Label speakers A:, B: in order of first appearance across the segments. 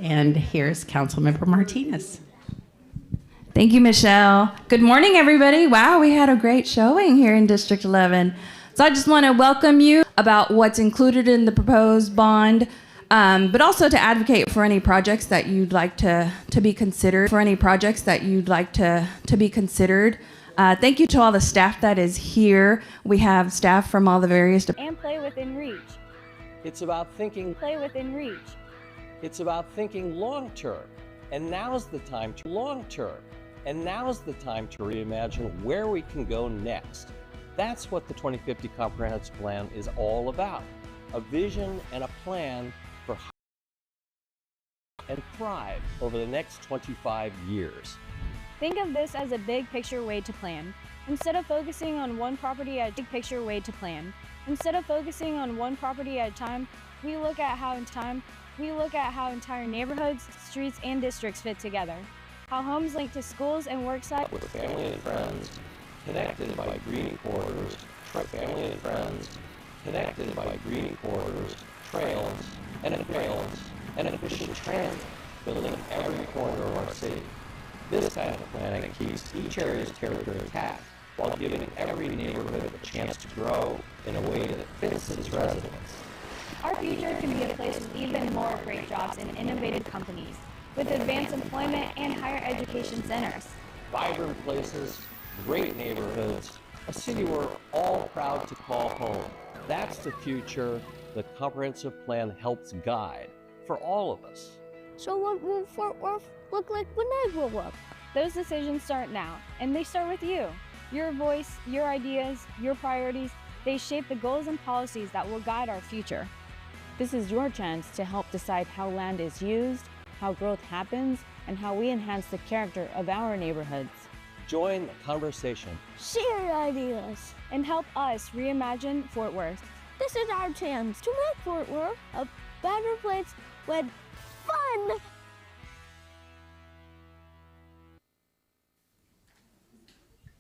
A: And here's Councilmember Martinez.
B: Thank you, Michelle. Good morning, everybody. Wow, we had a great showing here in District 11. So I just want to welcome you about what's included in the proposed bond, but also to advocate for any projects that you'd like to be considered. Thank you to all the staff that is here. We have staff from all the various
C: and play within reach.
D: It's about thinking
C: Play within reach.
D: It's about thinking long-term, and now's the time to reimagine where we can go next. That's what the 2050 Comprehensive Plan is all about. A vision and a plan for how and thrive over the next 25 years.
C: Think of this as a big picture way to plan. Instead of focusing on one property at a big picture way to plan. Instead of focusing on one property at a time, we look at how entire neighborhoods, streets, and districts fit together. How homes link to schools and work sites.
D: With family and friends, connected by green corridors, trails, and efficient transit, building every corner of our city. This kind of planning keeps each area's character intact, while giving every neighborhood a chance to grow in a way that fits its residents.
C: Our future can be a place with even more great jobs and innovative companies, with advanced employment and higher education centers.
D: Vibrant places, great neighborhoods, a city we're all proud to call home. That's the future the comprehensive plan helps guide for all of us.
C: So what will Fort Worth look like when I grow up? Those decisions start now, and they start with you. Your voice, your ideas, your priorities, they shape the goals and policies that will guide our future.
E: This is your chance to help decide how land is used, how growth happens, and how we enhance the character of our neighborhoods.
D: Join the conversation.
C: Share ideas. And help us reimagine Fort Worth. This is our chance to make Fort Worth a better place with fun.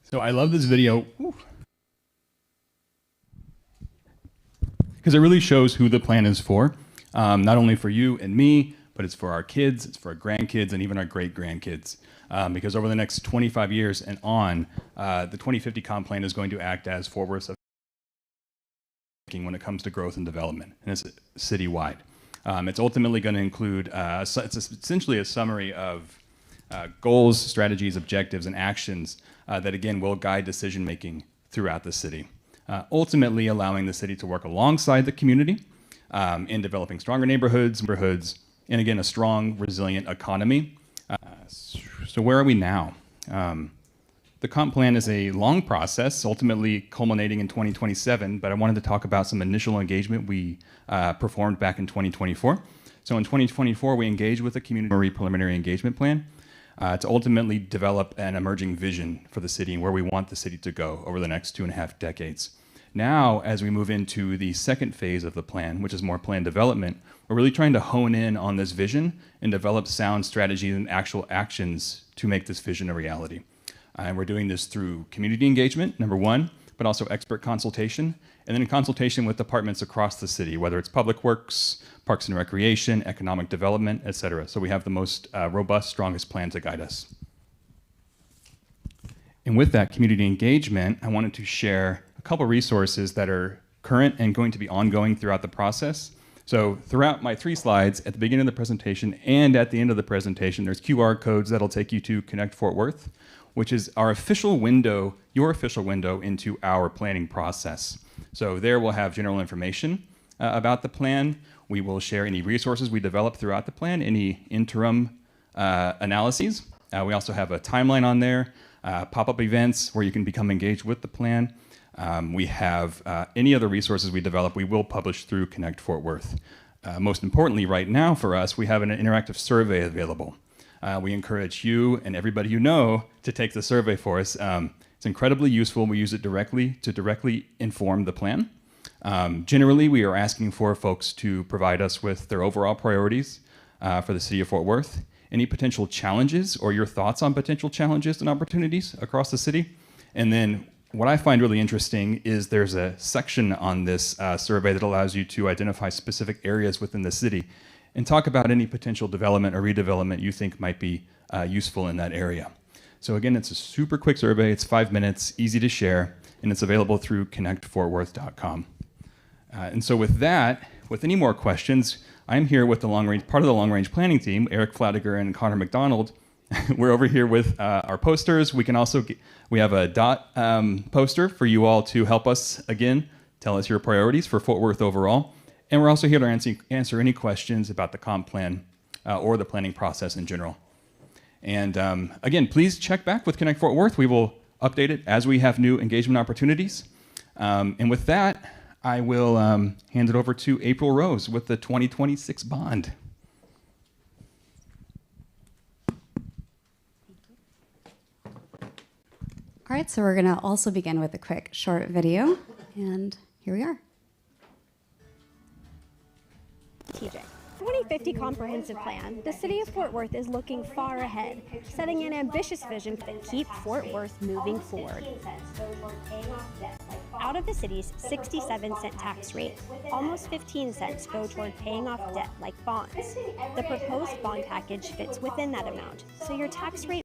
F: So I love this video because it really shows who the plan is for, not only for you and me, but it's for our kids, it's for our grandkids, and even our great-grandkids. Because over the next 25 years and on, the 2050 Comp Plan is going to act as Fort Worth's when it comes to growth and development, and it's citywide. It's ultimately going to include, it's essentially a summary of goals, strategies, objectives, and actions that, again, will guide decision-making throughout the city. Ultimately allowing the city to work alongside the community in developing stronger neighborhoods, and again, a strong, resilient economy. So where are we now? The comp plan is a long process, ultimately culminating in 2027, but I wanted to talk about some initial engagement we performed back in 2024. So in 2024, we engaged with the community preliminary engagement plan to ultimately develop an emerging vision for the city and where we want the city to go over the next 2.5 decades. Now, as we move into the second phase of the plan, which is more plan development, we're really trying to hone in on this vision and develop sound strategies and actual actions to make this vision a reality. And we're doing this through community engagement, number one, but also expert consultation, and then in consultation with departments across the city, whether it's public works, parks and recreation, economic development, et cetera. So we have the most robust, strongest plan to guide us. And with that community engagement, I wanted to share a couple resources that are current and going to be ongoing throughout the process. So throughout my 3 slides, at the beginning of the presentation and at the end of the presentation, there's QR codes that'll take you to Connect Fort Worth, which is our official window, your official window into our planning process. So there we'll have general information about the plan. We will share any resources we develop throughout the plan, any interim analyses. We also have a timeline on there, pop-up events where you can become engaged with the plan. We have any other resources we develop, we will publish through Connect Fort Worth. Most importantly, right now for us, we have an interactive survey available. We encourage you and everybody you know to take the survey for us. It's incredibly useful. We use it to directly inform the plan. Generally, we are asking for folks to provide us with their overall priorities for the city of Fort Worth, any potential challenges or your thoughts on potential challenges and opportunities across the city, and then what I find really interesting is there's a section on this survey that allows you to identify specific areas within the city and talk about any potential development or redevelopment you think might be useful in that area. So again, it's a super quick survey. It's 5 minutes, easy to share, and it's available through connectfortworth.com. And so with that, with any more questions, I'm here with part of the long-range planning team, Eric Flatiger and Connor McDonald. We're over here with our posters. We have a dot poster for you all to help us, again, tell us your priorities for Fort Worth overall. And we're also here to answer any questions about the comp plan or the planning process in general. And again, please check back with Connect Fort Worth. We will update it as we have new engagement opportunities. And with that, I will hand it over to April Rose with the 2026 bond.
G: All right, so we're going to also begin with a quick short video, and here we are.
H: Strategic. 2050 Comprehensive Plan, the City of Fort Worth is looking far ahead, setting an ambitious vision to keep Fort Worth moving forward. Out of the city's 67-cent tax rate, almost 15 cents go toward paying off debt like bonds. The proposed bond package fits within that amount, so your tax rate.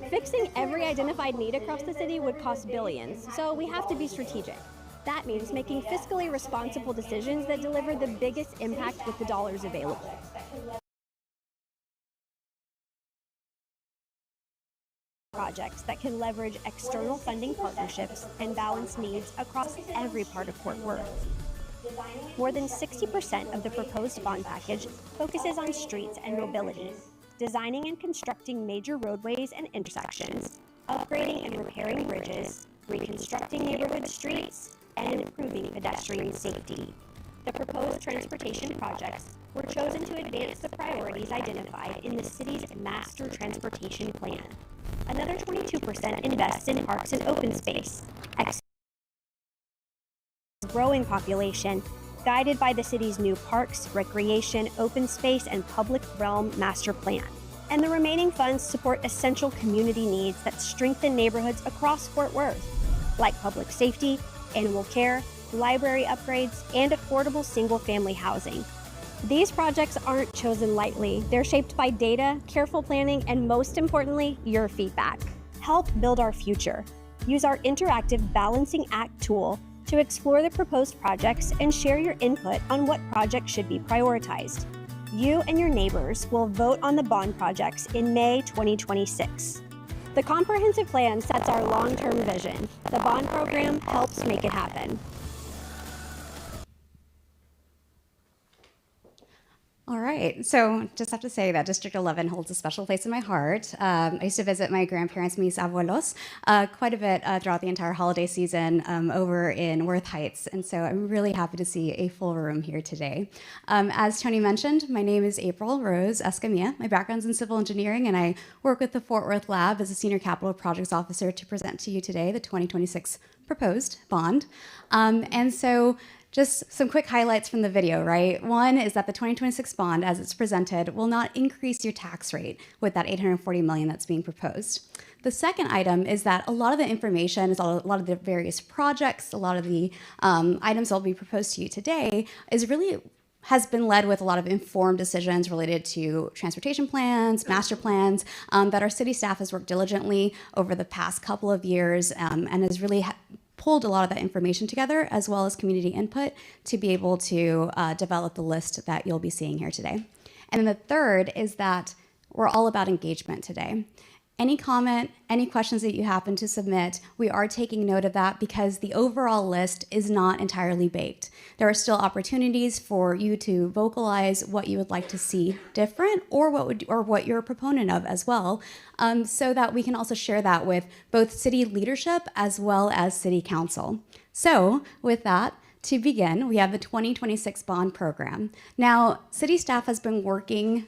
H: Fixing every identified need across the city would cost billions, so we have to be strategic. That means making fiscally responsible decisions that deliver the biggest impact with the dollars available. Projects that can leverage external funding partnerships and balance needs across every part of Fort Worth. More than 60% of the proposed bond package focuses on streets and mobility, designing and constructing major roadways and intersections, upgrading and repairing bridges, reconstructing neighborhood streets, and improving pedestrian safety. The proposed transportation projects were chosen to advance the priorities identified in the city's master transportation plan. Another 22% invests in parks and open space, growing population, guided by the city's new parks, recreation, open space, and public realm master plan. And the remaining funds support essential community needs that strengthen neighborhoods across Fort Worth, like public safety, animal care, library upgrades, and affordable single-family housing. These projects aren't chosen lightly. They're shaped by data, careful planning, and most importantly, your feedback. Help build our future. Use our interactive Balancing Act tool to explore the proposed projects and share your input on what projects should be prioritized. You and your neighbors will vote on the bond projects in May 2026. The comprehensive plan sets our long-term vision. The bond program helps make it happen.
G: All right, so just have to say that District 11 holds a special place in my heart. I used to visit my grandparents, mis abuelos, quite a bit throughout the entire holiday season over in Worth Heights, and so I'm really happy to see a full room here today. As Tony mentioned, my name is April Rose Escamilla. My background's in civil engineering, and I work with the Fort Worth Lab as a Senior Capital Projects Officer to present to you today the 2026 proposed bond. And so just some quick highlights from the video, right? One is that the 2026 bond, as it's presented, will not increase your tax rate with that $840 million that's being proposed. The second item is that a lot of the information, a lot of the various projects, a lot of the items that will be proposed to you today has been led with a lot of informed decisions related to transportation plans, master plans, that our city staff has worked diligently over the past couple of years and has really pulled a lot of that information together, as well as community input, to be able to develop the list that you'll be seeing here today. And then the third is that we're all about engagement today. Any comment, any questions that you happen to submit, we are taking note of that because the overall list is not entirely baked. There are still opportunities for you to vocalize what you would like to see different or what you're a proponent of as well, so that we can also share that with both city leadership as well as city council. So with that, to begin, we have the 2026 bond program. Now, city staff has been working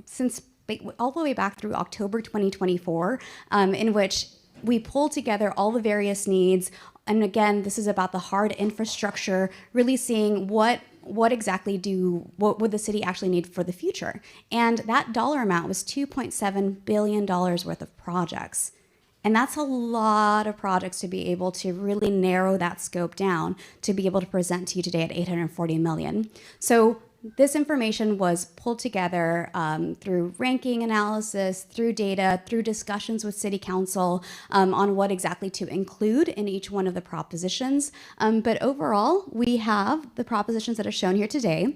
G: since all the way back through October 2024, in which we pulled together all the various needs. And again, this is about the hard infrastructure, really seeing what would the city actually need for the future. And that dollar amount was $2.7 billion worth of projects. And that's a lot of projects to be able to really narrow that scope down to be able to present to you today at 840 million. So this information was pulled together through ranking analysis, through data, through discussions with City Council on what exactly to include in each one of the propositions. But overall, we have the propositions that are shown here today.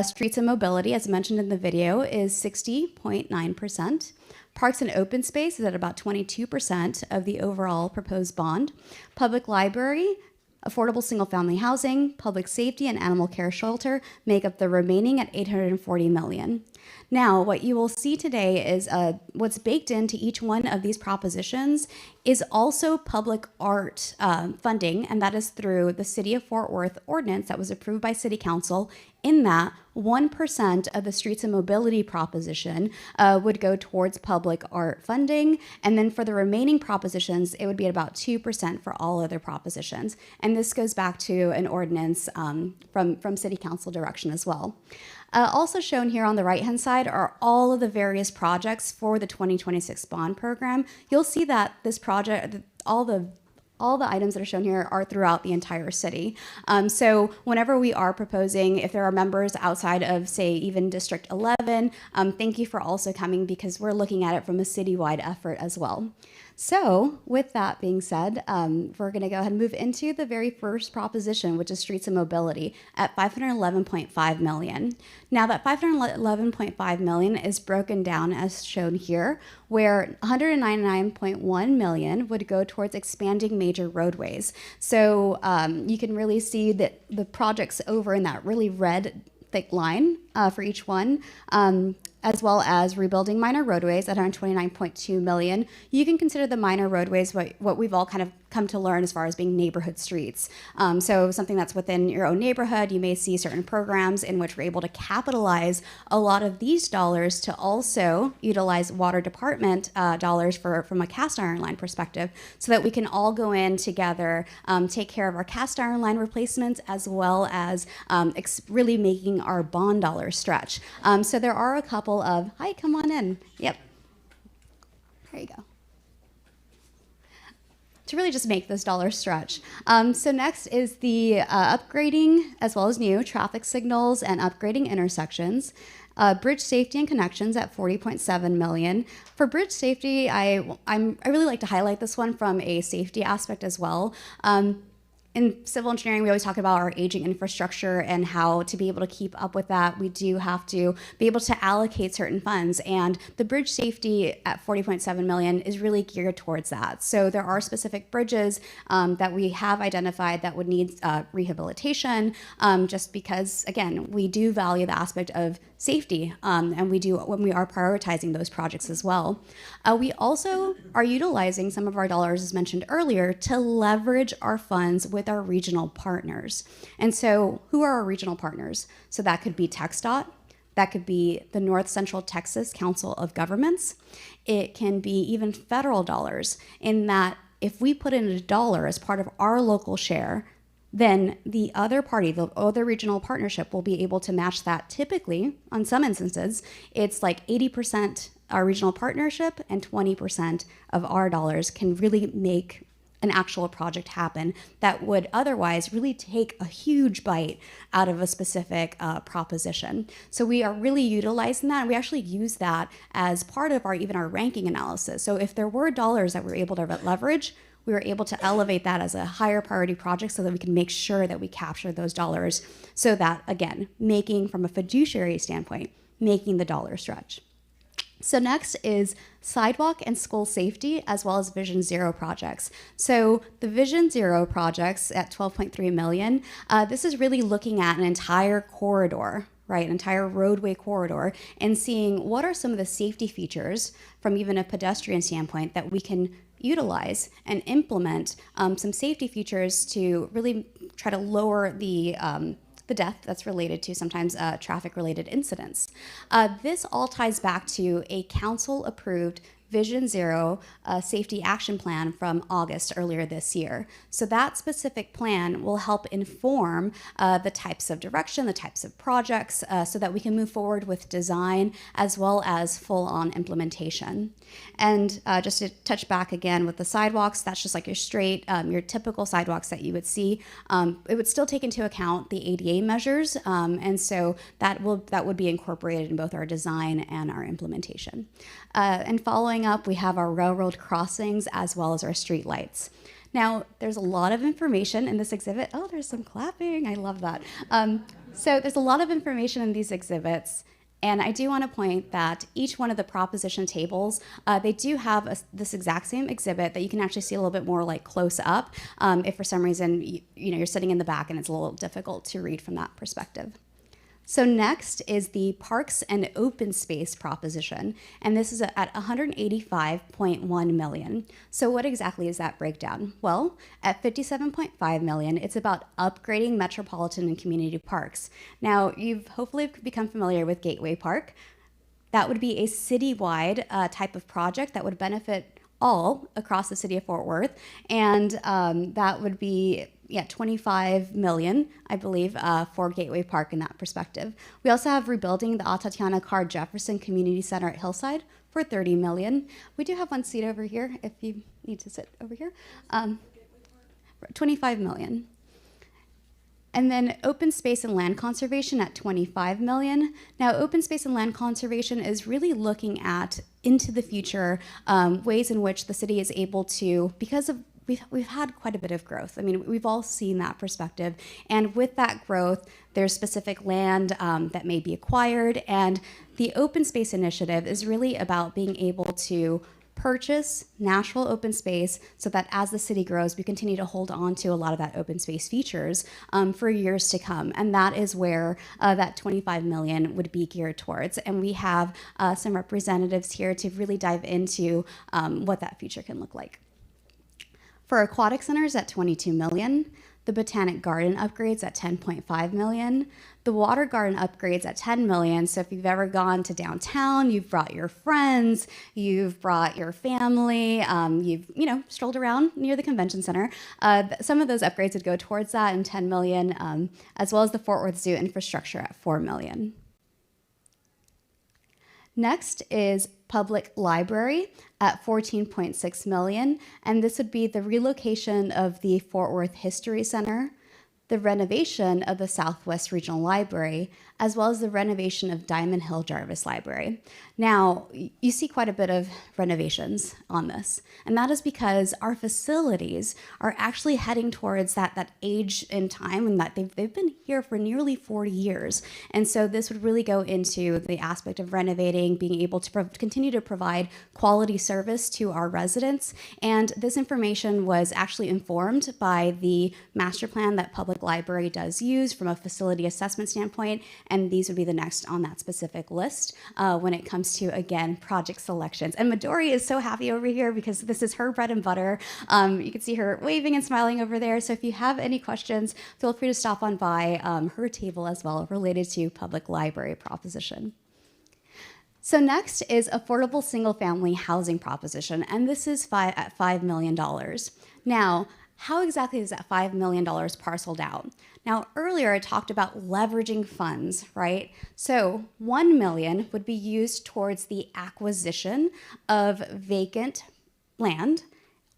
G: Streets and mobility, as mentioned in the video, is 60.9%. Parks and open space is at about 22% of the overall proposed bond. Public library, affordable single-family housing, public safety, and animal care shelter make up the remaining at 840 million. Now, what you will see today is what's baked into each one of these propositions is also public art funding, and that is through the City of Fort Worth ordinance that was approved by City Council. In that, 1% of the streets and mobility proposition would go towards public art funding, and then for the remaining propositions, it would be at about 2% for all other propositions. And this goes back to an ordinance from City Council direction as well. Also shown here on the right-hand side are all of the various projects for the 2026 bond program. You'll see that this project, all the items that are shown here are throughout the entire city. So whenever we are proposing, if there are members outside of, say, even District 11, thank you for also coming because we're looking at it from a citywide effort as well. So with that being said, we're going to go ahead and move into the very first proposition, which is streets and mobility at 511.5 million. Now that 511.5 million is broken down as shown here, where 199.1 million would go towards expanding major roadways. So you can really see that the projects over in that really red thick line for each one, as well as rebuilding minor roadways at 129.2 million. You can consider the minor roadways what we've all kind of come to learn as far as being neighborhood streets. So something that's within your own neighborhood, you may see certain programs in which we're able to capitalize a lot of these dollars to also utilize water department dollars from a cast iron line perspective, so that we can all go in together, take care of our cast iron line replacements, as well as really making our bond dollars stretch. So there are a couple of, hi, come on in. Yep. There you go. To really just make those dollars stretch. So next is the upgrading as well as new traffic signals and upgrading intersections. Bridge safety and connections at 40.7 million. For bridge safety, I really like to highlight this one from a safety aspect as well. In civil engineering, we always talk about our aging infrastructure and how to be able to keep up with that, we do have to be able to allocate certain funds. And the bridge safety at 40.7 million is really geared towards that. So there are specific bridges that we have identified that would need rehabilitation, just because, again, we do value the aspect of safety, and we do when we are prioritizing those projects as well. We also are utilizing some of our dollars, as mentioned earlier, to leverage our funds with our regional partners. And so who are our regional partners? So that could be TxDOT, that could be the North Central Texas Council of Governments. It can be even federal dollars, in that if we put in $1 as part of our local share, then the other party, the other regional partnership, will be able to match that. Typically, on some instances, it's like 80% our regional partnership and 20% of our dollars can really make an actual project happen that would otherwise really take a huge bite out of a specific proposition. So we are really utilizing that, and we actually use that as part of even our ranking analysis. So if there were dollars that we were able to leverage, we were able to elevate that as a higher priority project so that we can make sure that we capture those dollars, so that, again, making from a fiduciary standpoint, making the dollar stretch. So next is sidewalk and school safety, as well as Vision Zero projects. So the Vision Zero projects at 12.3 million, this is really looking at an entire corridor, right, entire roadway corridor, and seeing what are some of the safety features from even a pedestrian standpoint that we can utilize and implement some safety features to really try to lower the death that's related to sometimes traffic-related incidents. This all ties back to a council-approved Vision Zero Safety Action Plan from August earlier this year. So that specific plan will help inform the types of direction, the types of projects, so that we can move forward with design as well as full-on implementation. And just to touch back again with the sidewalks, that's just like your straight, your typical sidewalks that you would see. It would still take into account the ADA measures, and so that would be incorporated in both our design and our implementation. And following up, we have our railroad crossings as well as our street lights. Now, there's a lot of information in this exhibit. Oh, there's some clapping. I love that. So there's a lot of information in these exhibits. And I do want to point that each one of the proposition tables, they do have this exact same exhibit that you can actually see a little bit more like close up if for some reason you're sitting in the back and it's a little difficult to read from that perspective. So next is the Parks and Open Space proposition, and this is at $185.1 million. So what exactly is that breakdown? Well, at $57.5 million, it's about upgrading metropolitan and community parks. Now, you've hopefully become familiar with Gateway Park. That would be a citywide type of project that would benefit all across the city of Fort Worth, and that would be $25 million, I believe, for Gateway Park in that perspective. We also have rebuilding the Atatiana Carr Jefferson Community Center at Hillside for $30 million. We do have one seat over here if you need to sit over here. $25 million. And then open space and land conservation at $25 million. Now, open space and land conservation is really looking at into the future ways in which the city is able to, because of we've had quite a bit of growth. I mean, we've all seen that perspective. And with that growth, there's specific land that may be acquired. And the open space initiative is really about being able to purchase natural open space so that as the city grows, we continue to hold on to a lot of that open space features for years to come. And that is where that $25 million would be geared towards. And we have some representatives here to really dive into what that future can look like. For aquatic centers at $22 million, the Botanic Garden upgrades at $10.5 million, the Water Garden upgrades at $10 million. So if you've ever gone to downtown, you've brought your friends, you've brought your family, you've strolled around near the convention center. Some of those upgrades would go towards that and $10 million, as well as the Fort Worth Zoo infrastructure at $4 million. Next is Public Library at $14.6 million, and this would be the relocation of the Fort Worth History Center, the renovation of the Southwest Regional Library, as well as the renovation of Diamond Hill Jarvis Library. Now, you see quite a bit of renovations on this, and that is because our facilities are actually heading towards that age in time, and that they've been here for nearly 40 years. And so this would really go into the aspect of renovating, being able to continue to provide quality service to our residents. And this information was actually informed by the master plan that Public Library does use from a facility assessment standpoint, and these would be the next on that specific list when it comes to, again, project selections. And Midori is so happy over here because this is her bread and butter. You can see her waving and smiling over there. So if you have any questions, feel free to stop on by her table as well related to Public Library proposition. So next is affordable single-family housing proposition, and this is at $5 million. Now, how exactly is that $5 million parceled out? Now, earlier I talked about leveraging funds, right? So $1 million would be used towards the acquisition of vacant land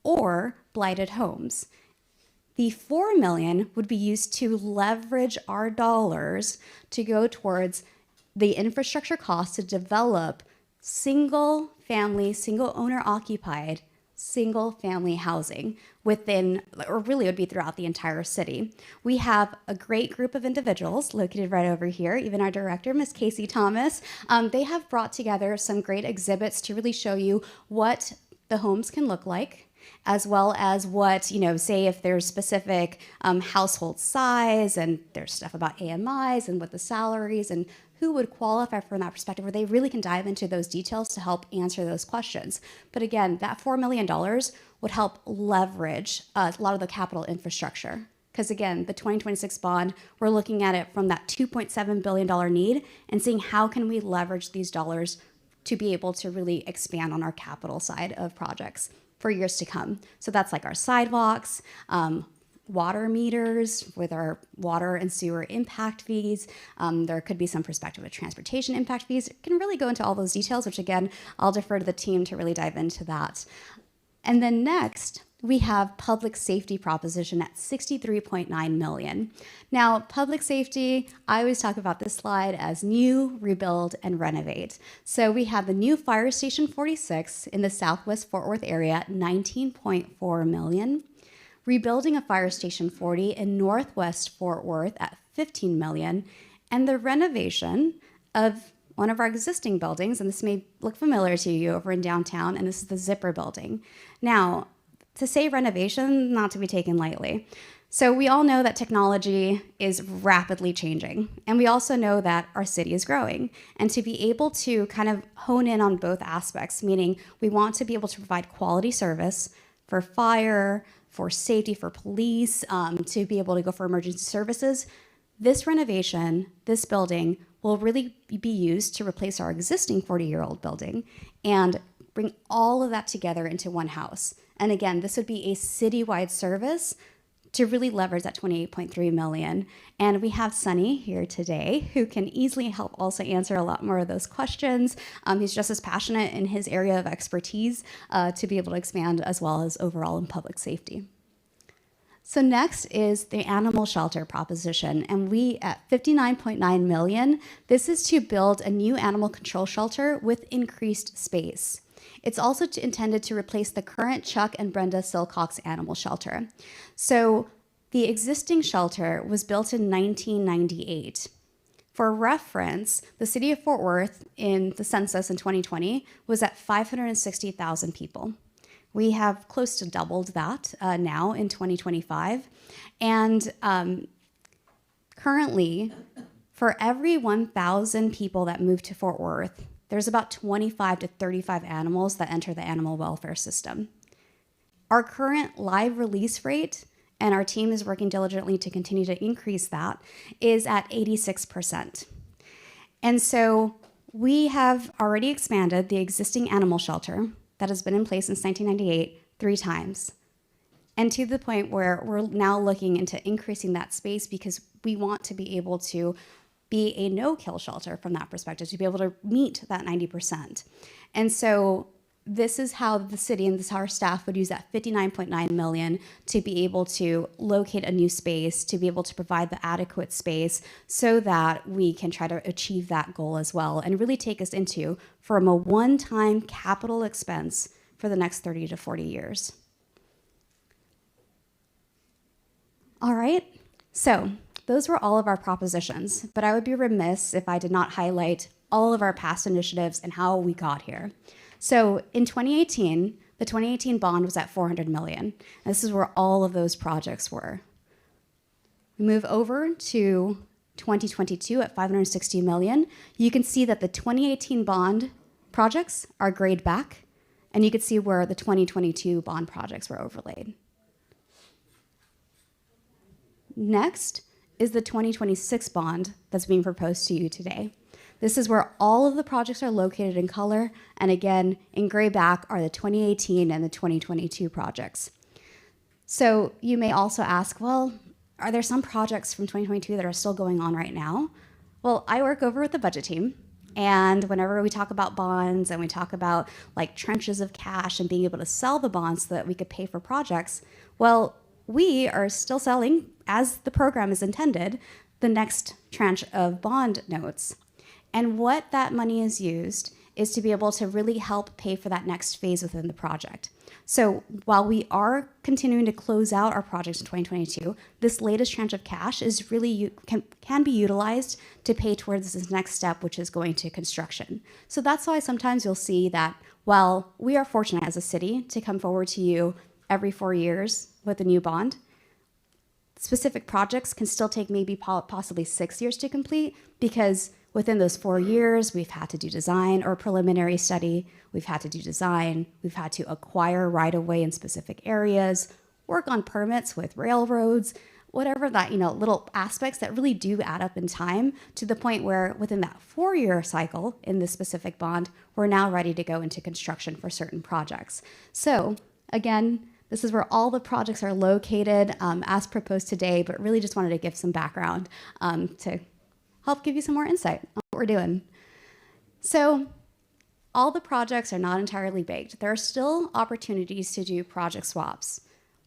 G: or blighted homes. The $4 million would be used to leverage our dollars to go towards the infrastructure costs to develop single-family, single-owner occupied, single-family housing within, or really it would be throughout the entire city. We have a great group of individuals located right over here, even our director, Ms. Casey Thomas. They have brought together some great exhibits to really show you what the homes can look like, as well as what, say if there's specific household size, and there's stuff about AMIs and what the salaries and who would qualify from that perspective, where they really can dive into those details to help answer those questions. But again, that $4 million would help leverage a lot of the capital infrastructure. Because again, the 2026 bond, we're looking at it from that $2.7 billion need and seeing how can we leverage these dollars to be able to really expand on our capital side of projects for years to come. So that's like our sidewalks, water meters with our water and sewer impact fees. There could be some perspective of transportation impact fees. It can really go into all those details, which again, I'll defer to the team to really dive into that. And then next, we have public safety proposition at 63.9 million. Now, public safety, I always talk about this slide as new, rebuild, and renovate. So we have the new Fire Station 46 in the Southwest Fort Worth area at 19.4 million. Rebuilding a Fire Station 40 in Northwest Fort Worth at 15 million, and the renovation of one of our existing buildings, and this may look familiar to you over in downtown, and this is the Zipper building. Now, to say renovation, not to be taken lightly. So we all know that technology is rapidly changing, and we also know that our city is growing. And to be able to kind of hone in on both aspects, meaning we want to be able to provide quality service for fire, for safety, for police, to be able to go for emergency services, this renovation, this building, will really be used to replace our existing 40-year-old building and bring all of that together into one house. And again, this would be a citywide service to really leverage that 28.3 million. And we have Sunny here today who can easily help also answer a lot more of those questions. He's just as passionate in his area of expertise to be able to expand as well as overall in public safety. So next is the animal shelter proposition, and we at 59.9 million, this is to build a new animal control shelter with increased space. It's also intended to replace the current Chuck and Brenda Silcox animal shelter. So the existing shelter was built in 1998. For reference, the city of Fort Worth in the census in 2020 was at 560,000 people. We have close to doubled that now in 2025. And currently, for every 1,000 people that move to Fort Worth, there's about 25 to 35 animals that enter the animal welfare system. Our current live release rate, and our team is working diligently to continue to increase that, is at 86%. And so we have already expanded the existing animal shelter that has been in place since 1998 3 times. And to the point where we're now looking into increasing that space because we want to be able to be a no-kill shelter from that perspective, to be able to meet that 90%. And so this is how the city and this how our staff would use that 59.9 million to be able to locate a new space, to be able to provide the adequate space so that we can try to achieve that goal as well and really take us into from a one-time capital expense for the next 30 to 40 years. All right, so those were all of our propositions, but I would be remiss if I did not highlight all of our past initiatives and how we got here. So in 2018, the 2018 bond was at 400 million. And this is where all of those projects were. We move over to 2022 at 560 million. You can see that the 2018 bond projects are grayed back, and you can see where the 2022 bond projects were overlaid. Next is the 2026 bond that's being proposed to you today. This is where all of the projects are located in color, and again, in gray back are the 2018 and the 2022 projects. So you may also ask, well, are there some projects from 2022 that are still going on right now? Well, I work over with the budget team, and whenever we talk about bonds and we talk about like trenches of cash and being able to sell the bonds so that we could pay for projects, well, we are still selling, as the program is intended, the next tranche of bond notes. And what that money is used is to be able to really help pay for that next phase within the project. So while we are continuing to close out our projects in 2022, this latest tranche of cash is really can be utilized to pay towards this next step, which is going to construction. So that's why sometimes you'll see that while we are fortunate as a city to come forward to you every 4 years with a new bond, specific projects can still take maybe possibly 6 years to complete, because within those 4 years, we've had to do design or preliminary study, we've had to do design, we've had to acquire right-of-way in specific areas, work on permits with railroads, whatever that, little aspects that really do add up in time to the point where within that 4-year cycle in this specific bond, we're now ready to go into construction for certain projects. So again, this is where all the projects are located as proposed today, but really just wanted to give some background to help give you some more insight on what we're doing. So all the projects are not entirely baked. There are still opportunities to do project swaps.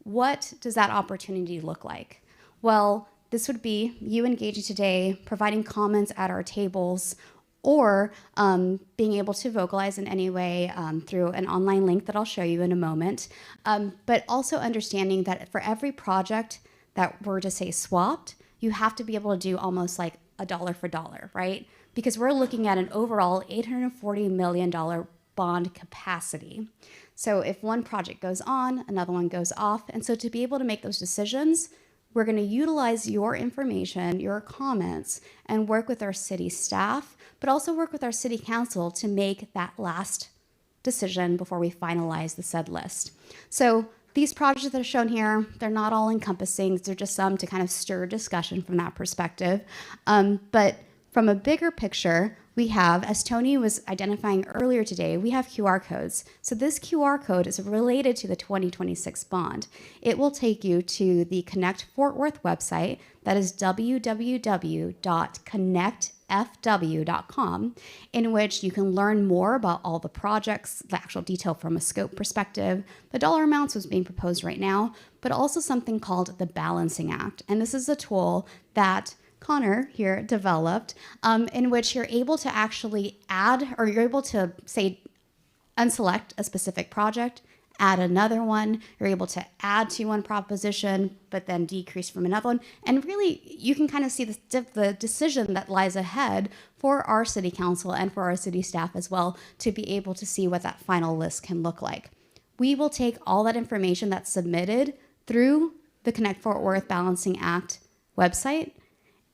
G: What does that opportunity look like? Well, this would be you engaging today, providing comments at our tables, or being able to vocalize in any way through an online link that I'll show you in a moment, but also understanding that for every project that were to say swapped, you have to be able to do almost like a dollar for dollar, right? Because we're looking at an overall $840 million bond capacity. So if one project goes on, another one goes off. And so to be able to make those decisions, we're going to utilize your information, your comments, and work with our city staff, but also work with our city council to make that last decision before we finalize the said list. So these projects that are shown here, they're not all encompassing. They're just some to kind of stir discussion from that perspective. But from a bigger picture, we have, as Tony was identifying earlier today, we have QR codes. So this QR code is related to the 2026 bond. It will take you to the Connect Fort Worth website. That is www.connectfw.com, in which you can learn more about all the projects, the actual detail from a scope perspective, the dollar amounts was being proposed right now, but also something called the Balancing Act. And this is a tool that Connor here developed, in which you're able to actually add, or you're able to say, unselect a specific project, add another one. You're able to add to one proposition, but then decrease from another one. And really, you can kind of see the decision that lies ahead for our city council and for our city staff as well, to be able to see what that final list can look like. We will take all that information that's submitted through the Connect Fort Worth Balancing Act website,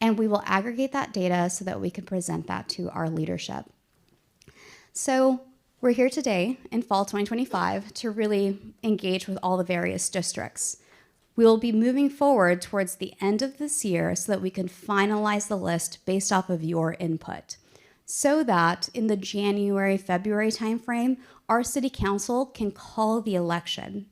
G: and we will aggregate that data so that we can present that to our leadership. So we're here today in fall 2025 to really engage with all the various districts. We will be moving forward towards the end of this year so that we can finalize the list based off of your input, so that in the January, February timeframe, our city council can call the election.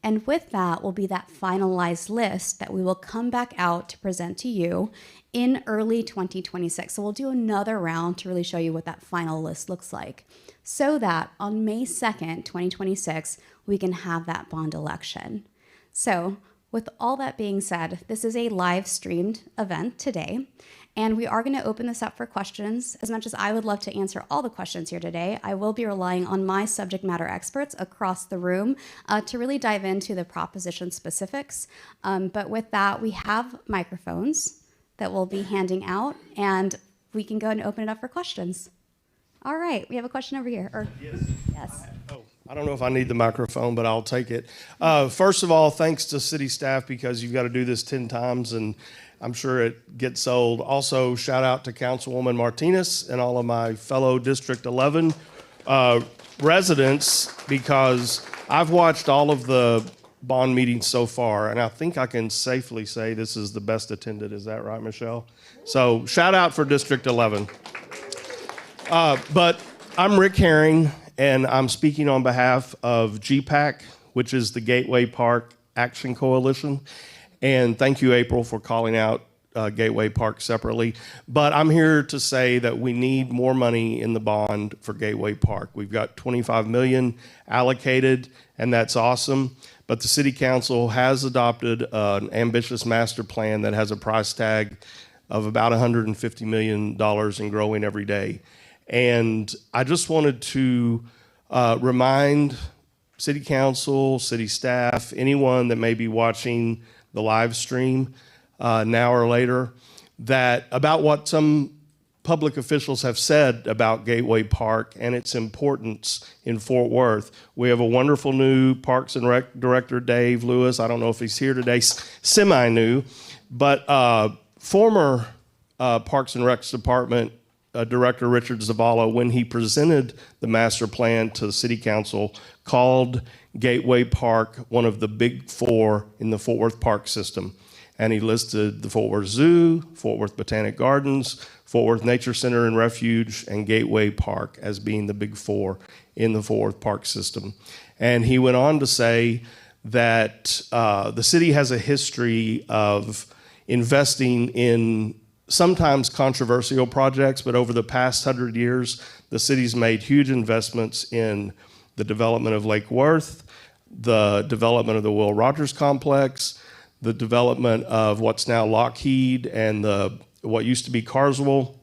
G: And with that will be that finalized list that we will come back out to present to you in early 2026. So we'll do another round to really show you what that final list looks like, so that on May 2nd, 2026, we can have that bond election. So with all that being said, this is a live streamed event today, and we are going to open this up for questions. As much as I would love to answer all the questions here today, I will be relying on my subject matter experts across the room to really dive into the proposition specifics. But with that, we have microphones that we'll be handing out, and we can go and open it up for questions. All right, we have a question over here. Yes.
I: Oh, I don't know if I need the microphone, but I'll take it. First of all, thanks to city staff, because you've got to do this 10 times, and I'm sure it gets old. Also, shout out to Councilwoman Martinez and all of my fellow District 11 residents, because I've watched all of the bond meetings so far, and I think I can safely say this is the best attended. Is that right, Michelle? So shout out for District 11. But I'm Rick Herring, and I'm speaking on behalf of GPAC, which is the Gateway Park Action Coalition. And thank you, April, for calling out Gateway Park separately. But I'm here to say that we need more money in the bond for Gateway Park. We've got $25 million allocated, and that's awesome. But the City Council has adopted an ambitious master plan that has a price tag of about $150 million and growing every day. And I just wanted to remind City Council, city staff, anyone that may be watching the live stream now or later, that about what some public officials have said about Gateway Park and its importance in Fort Worth. We have a wonderful new Parks and Rec director, Dave Lewis. I don't know if he's here today, semi-new, but former Parks and Recs Department Director Richard Zavala, when he presented the master plan to the City Council, called Gateway Park one of the big four in the Fort Worth Park system. And he listed the Fort Worth Zoo, Fort Worth Botanic Gardens, Fort Worth Nature Center and Refuge, and Gateway Park as being the big four in the Fort Worth Park system. And he went on to say that the city has a history of investing in sometimes controversial projects, but over the past 100 years, the city's made huge investments in the development of Lake Worth, the development of the Will Rogers Complex, the development of what's now Lockheed and what used to be Carswell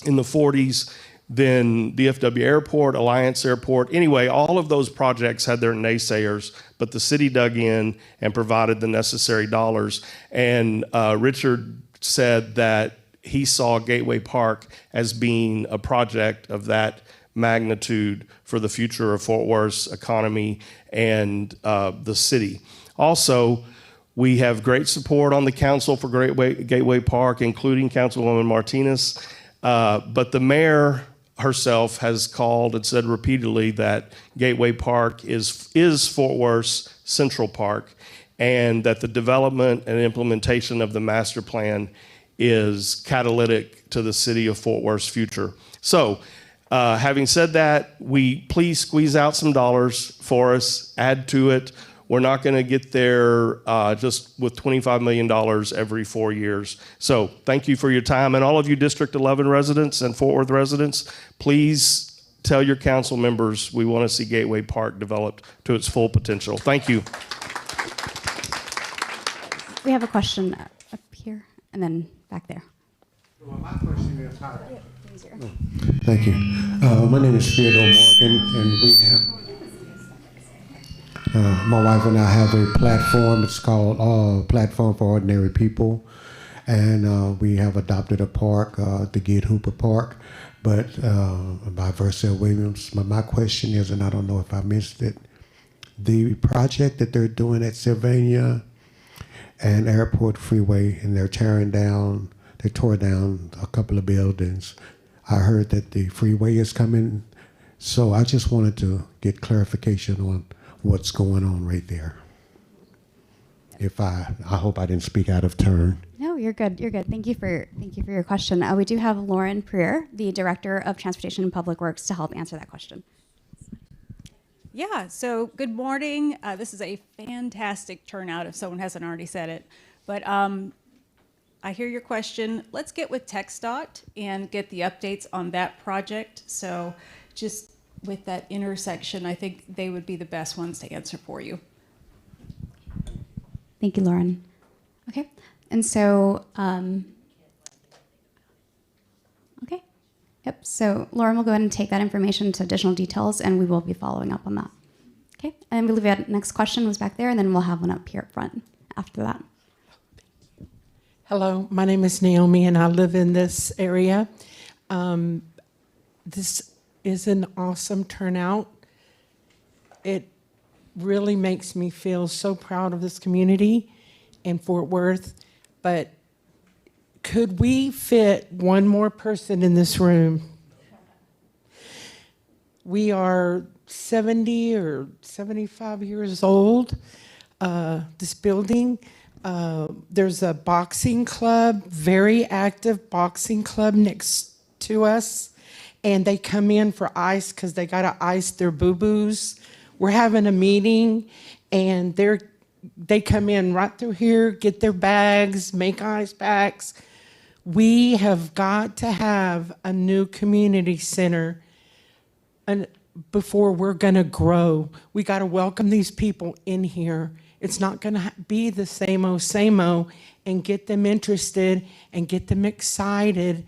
I: in the 40s, then DFW Airport, Alliance Airport. Anyway, all of those projects had their naysayers, but the city dug in and provided the necessary dollars. And Richard said that he saw Gateway Park as being a project of that magnitude for the future of Fort Worth's economy and the city. Also, we have great support on the council for Gateway Park, including Councilwoman Martinez, but the mayor herself has called and said repeatedly that Gateway Park is Fort Worth's Central Park, and that the development and implementation of the master plan is catalytic to the city of Fort Worth's future. So, having said that, please squeeze out some dollars for us, add to it. We're not going to get there just with $25 million every 4 years. So thank you for your time. And all of you District 11 residents and Fort Worth residents, please tell your council members we want to see Gateway Park developed to its full potential. Thank you.
G: We have a question up here and then back there.
J: Well, my question is how. Thank you. My name is Theodore Morgan, and we have my wife and I have a platform. It's called Platform for Ordinary People, and we have adopted a park, the Gid Hooper Park, but by Versailles Williams. My question is, and I don't know if I missed it, the project that they're doing at Sylvania and Airport Freeway, and they tore down a couple of buildings. I heard that the freeway is coming, so I just wanted to get clarification on what's going on right there. I hope I didn't speak out of turn.
G: No, you're good. You're good. Thank you for your question. We do have Lauren Preer, the Director of Transportation and Public Works, to help answer that question.
K: Yeah, so good morning. This is a fantastic turnout, if someone hasn't already said it. But I hear your question. Let's get with TxDOT and get the updates on that project. So just with that intersection, I think they would be the best ones to answer for you.
G: Thank you, Lauren. Okay, and so, okay. Yep, so Lauren will go ahead and take that information to additional details, and we will be following up on that. Okay, and I believe the next question was back there, and then we'll have one up here up front after that.
L: Hello, my name is Naomi, and I live in this area. This is an awesome turnout. It really makes me feel so proud of this community in Fort Worth. But could we fit one more person in this room? We are 70 or 75 years old, this building. There's a boxing club, very active boxing club next to us, and they come in for ice because they got to ice their boo-boos. We're having a meeting, and they come in right through here, get their bags, make ice packs. We have got to have a new community center before we're going to grow. We got to welcome these people in here. It's not going to be the same old, and get them interested and get them excited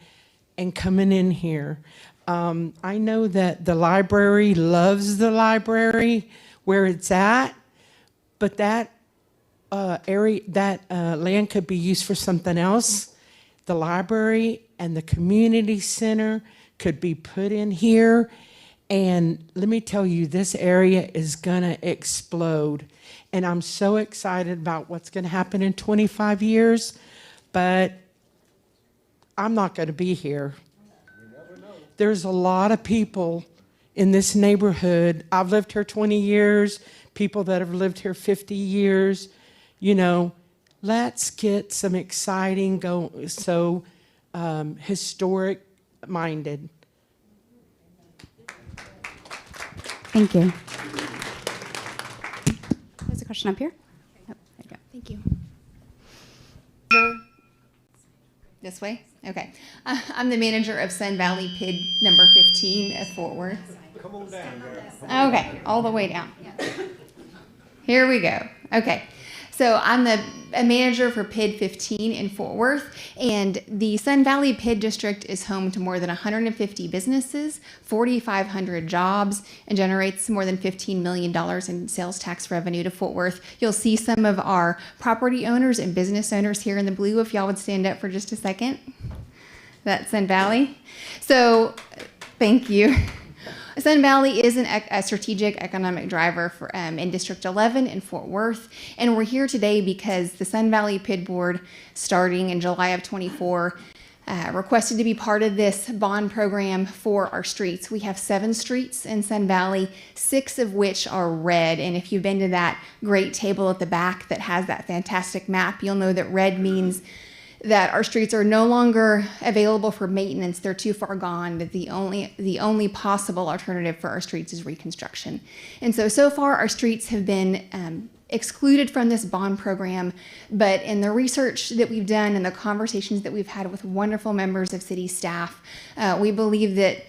L: and coming in here. I know that the library loves the library where it's at, but that land could be used for something else. The library and the community center could be put in here. And let me tell you, this area is going to explode. And I'm so excited about what's going to happen in 25 years, but I'm not going to be here. There's a lot of people in this neighborhood. I've lived here 20 years, people that have lived here 50 years. You know, Let's get some exciting, historic minded.
G: Thank you. There's a question up here. Oh, there you go.
M: Thank you. This way? Okay. I'm the manager of Sun Valley PID number 15 at Fort Worth.
J: Come on down,
M: Okay, all the way down. Here we go. Okay. So I'm a manager for PID 15 in Fort Worth, and the Sun Valley PID district is home to more than 150 businesses, 4,500 jobs, and generates more than $15 million in sales tax revenue to Fort Worth. You'll see some of our property owners and business owners here in the blue, if y'all would stand up for just a second. That's Sun Valley. So, thank you. Sun Valley is a strategic economic driver for, in District 11 in Fort Worth, and we're here today because the Sun Valley PID Board, starting in July of 24, requested to be part of this bond program for our streets. We have 7 streets in Sun Valley, 6 of which are red, and if you've been to that great table at the back that has that fantastic map, you'll know that red means that our streets are no longer available for maintenance. They're too far gone, that the only possible alternative for our streets is reconstruction. And so far our streets have been excluded from this bond program, but in the research that we've done and the conversations that we've had with wonderful members of city staff, we believe that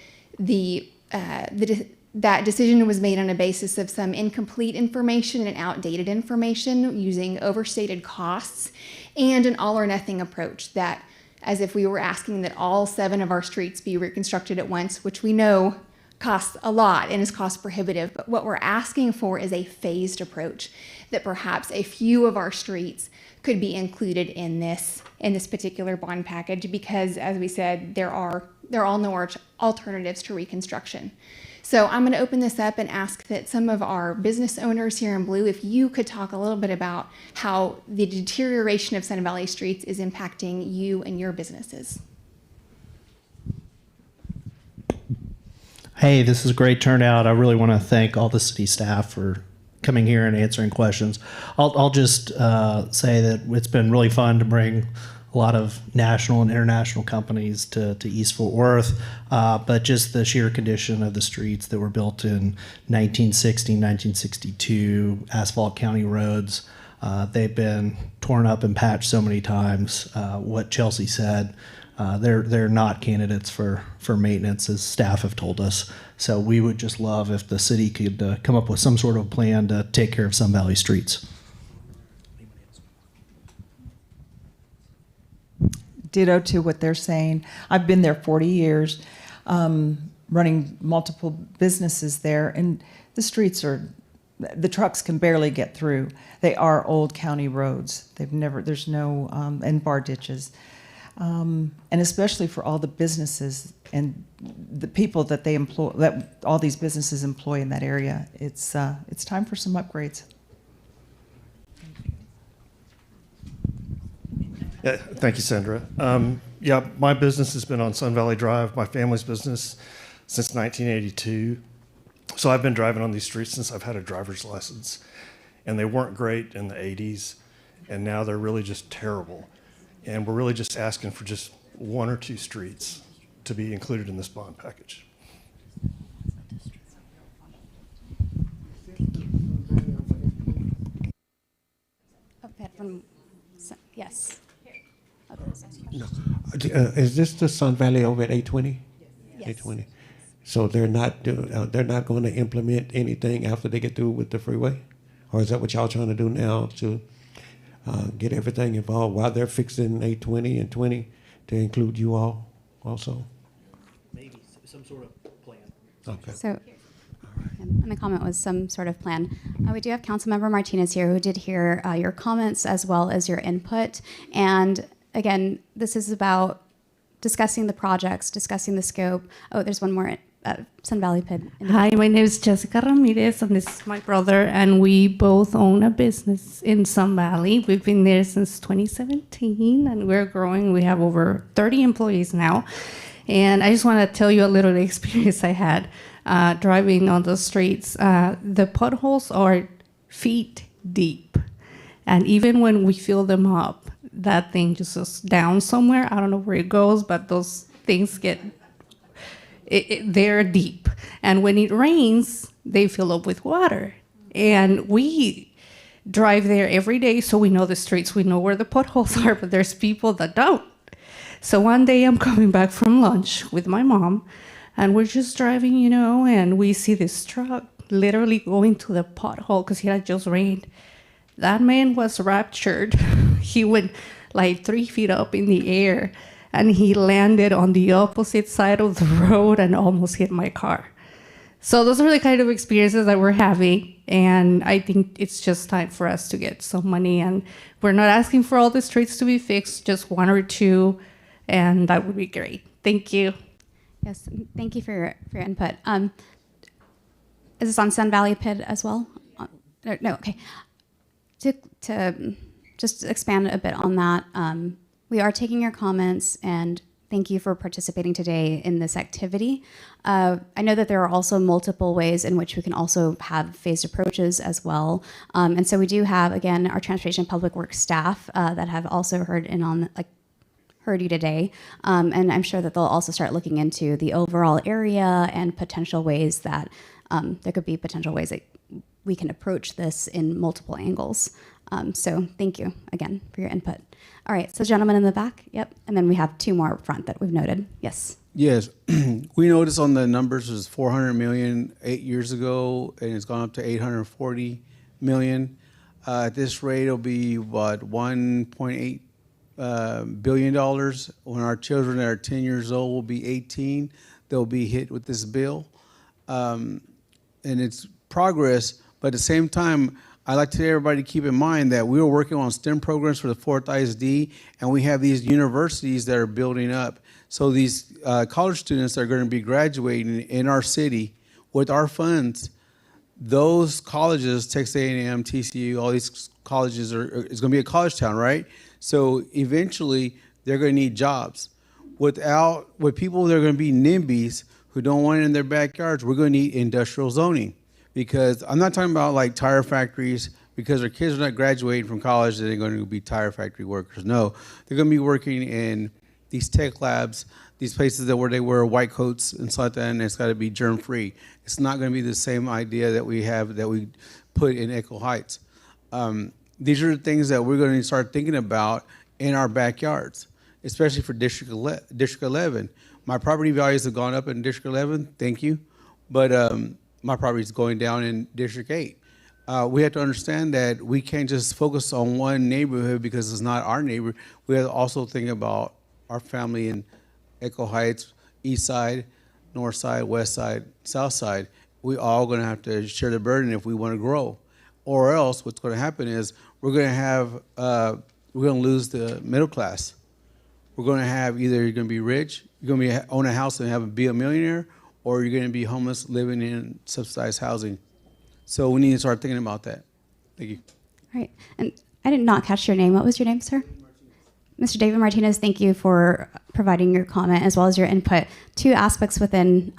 M: that decision was made on a basis of some incomplete information and outdated information using overstated costs and an all or nothing approach, that as if we were asking that all 7 of our streets be reconstructed at once, which we know costs a lot and is cost prohibitive. But what we're asking for is a phased approach, that perhaps a few of our streets could be included in this particular bond package, because as we said, there are no alternatives to reconstruction. So I'm going to open this up and ask that some of our business owners here in blue, if you could talk a little bit about how the deterioration of Sun Valley streets is impacting you and your businesses.
N: Hey, this is a great turnout. I really want to thank all the city staff for coming here and answering questions. I'll just say that it's been really fun to bring a lot of national and international companies to East Fort Worth, but just the sheer condition of the streets that were built in 1960, 1962, asphalt county roads, they've been torn up and patched so many times. What Chelsea said, they're not candidates for maintenance, as staff have told us. So we would just love if the city could come up with some sort of plan to take care of Sun Valley streets.
O: Ditto to what they're saying. I've been there 40 years, running multiple businesses there, and the streets the trucks can barely get through. They are old county roads. There's no, and bar ditches. And especially for all the businesses and the people that they employ, that all these businesses employ in that area, it's time for some upgrades.
P: Yeah, thank you, Sandra. Yeah, my business has been on Sun Valley Drive, my family's business, since 1982. So I've been driving on these streets since I've had a driver's license. And they weren't great in the 80s, and now they're really just terrible. And we're really just asking for just 1 or 2 streets to be included in this bond package.
G: Yes.
J: No. Is this the Sun Valley over at 820?
G: Yes.
J: 820. So they're not going to implement anything after they get through with the freeway, or is that what y'all trying to do now to get everything involved while they're fixing 820 and 20 to include you all also?
N: Maybe some sort of plan.
J: Okay.
G: So, and the comment was some sort of plan. We do have Councilmember Martinez here, who did hear your comments as well as your input. And again, this is about discussing the projects, discussing the scope. Oh, there's one more. Sun Valley PID.
A: Hi, my name is Jessica Ramirez, and this is my brother, and we both own a business in Sun Valley. We've been there since 2017, and we're growing. We have over 30 employees now. And I just want to tell you a little experience I had driving on the streets. The potholes are feet deep. And even when we fill them up, that thing just goes down somewhere. I don't know where it goes, but those things get, they're deep. And when it rains, they fill up with water. And we drive there every day, so we know the streets, we know where the potholes are, but there's people that don't. So one day I'm coming back from lunch with my mom, and we're just driving, you know, and we see this truck literally going to the pothole because it had just rained. That man was raptured. He went like 3 feet up in the air, and he landed on the opposite side of the road and almost hit my car. So those are the kind of experiences that we're having, and I think it's just time for us to get some money, and we're not asking for all the streets to be fixed, just one or two, and that would be great. Thank you.
G: Yes, thank you for your input. Is this on Sun Valley PID as well? No, okay. To just expand a bit on that, we are taking your comments, and thank you for participating today in this activity. I know that there are also multiple ways in which we can also have phased approaches as well. And so we do have, again, our Transportation Public Works staff that have also heard you today. And I'm sure that they'll also start looking into the overall area and potential ways that there could be potential ways that we can approach this in multiple angles. So thank you again for your input. All right, so gentleman in the back, yep. And then we have two more up front that we've noted. Yes.
Q: Yes, we noticed on the numbers it was 400 million 8 years ago, and it's gone up to 840 million. At this rate, it'll be what, $1.8 billion. When our children that are 10 years old will be 18, they'll be hit with this bill. And it's progress, but at the same time, I'd like to tell everybody to keep in mind that we were working on STEM programs for the 4th ISD, and we have these universities that are building up. So these college students that are going to be graduating in our city with our funds, those colleges, Texas A&M, TCU, all these colleges it's going to be a college town, right? So eventually they're going to need jobs. With people that are going to be NIMBYs who don't want it in their backyards, we're going to need industrial zoning. Because I'm not talking about like tire factories, because our kids are not graduating from college and they're going to be tire factory workers. No, they're going to be working in these tech labs, these places where they wear white coats and stuff like that, and it's got to be germ free. It's not going to be the same idea that we have that we put in Echo Heights. These are the things that we're going to start thinking about in our backyards, especially for District 11. My property values have gone up in District 11, thank you, but my property is going down in District 8. We have to understand that we can't just focus on one neighborhood because it's not our neighborhood. We have to also think about our family in Echo Heights, East Side, North Side, West Side, South Side. We all going to have to share the burden if we want to grow. Or else what's going to happen is we're going to lose the middle class. We're going to have either you're going to be rich, you're going to own a house and be a millionaire, or you're going to be homeless living in subsidized housing. So we need to start thinking about that. Thank you.
G: All right. And I did not catch your name. What was your name, sir? Mr. David Martinez, thank you for providing your comment as well as your input. Two aspects within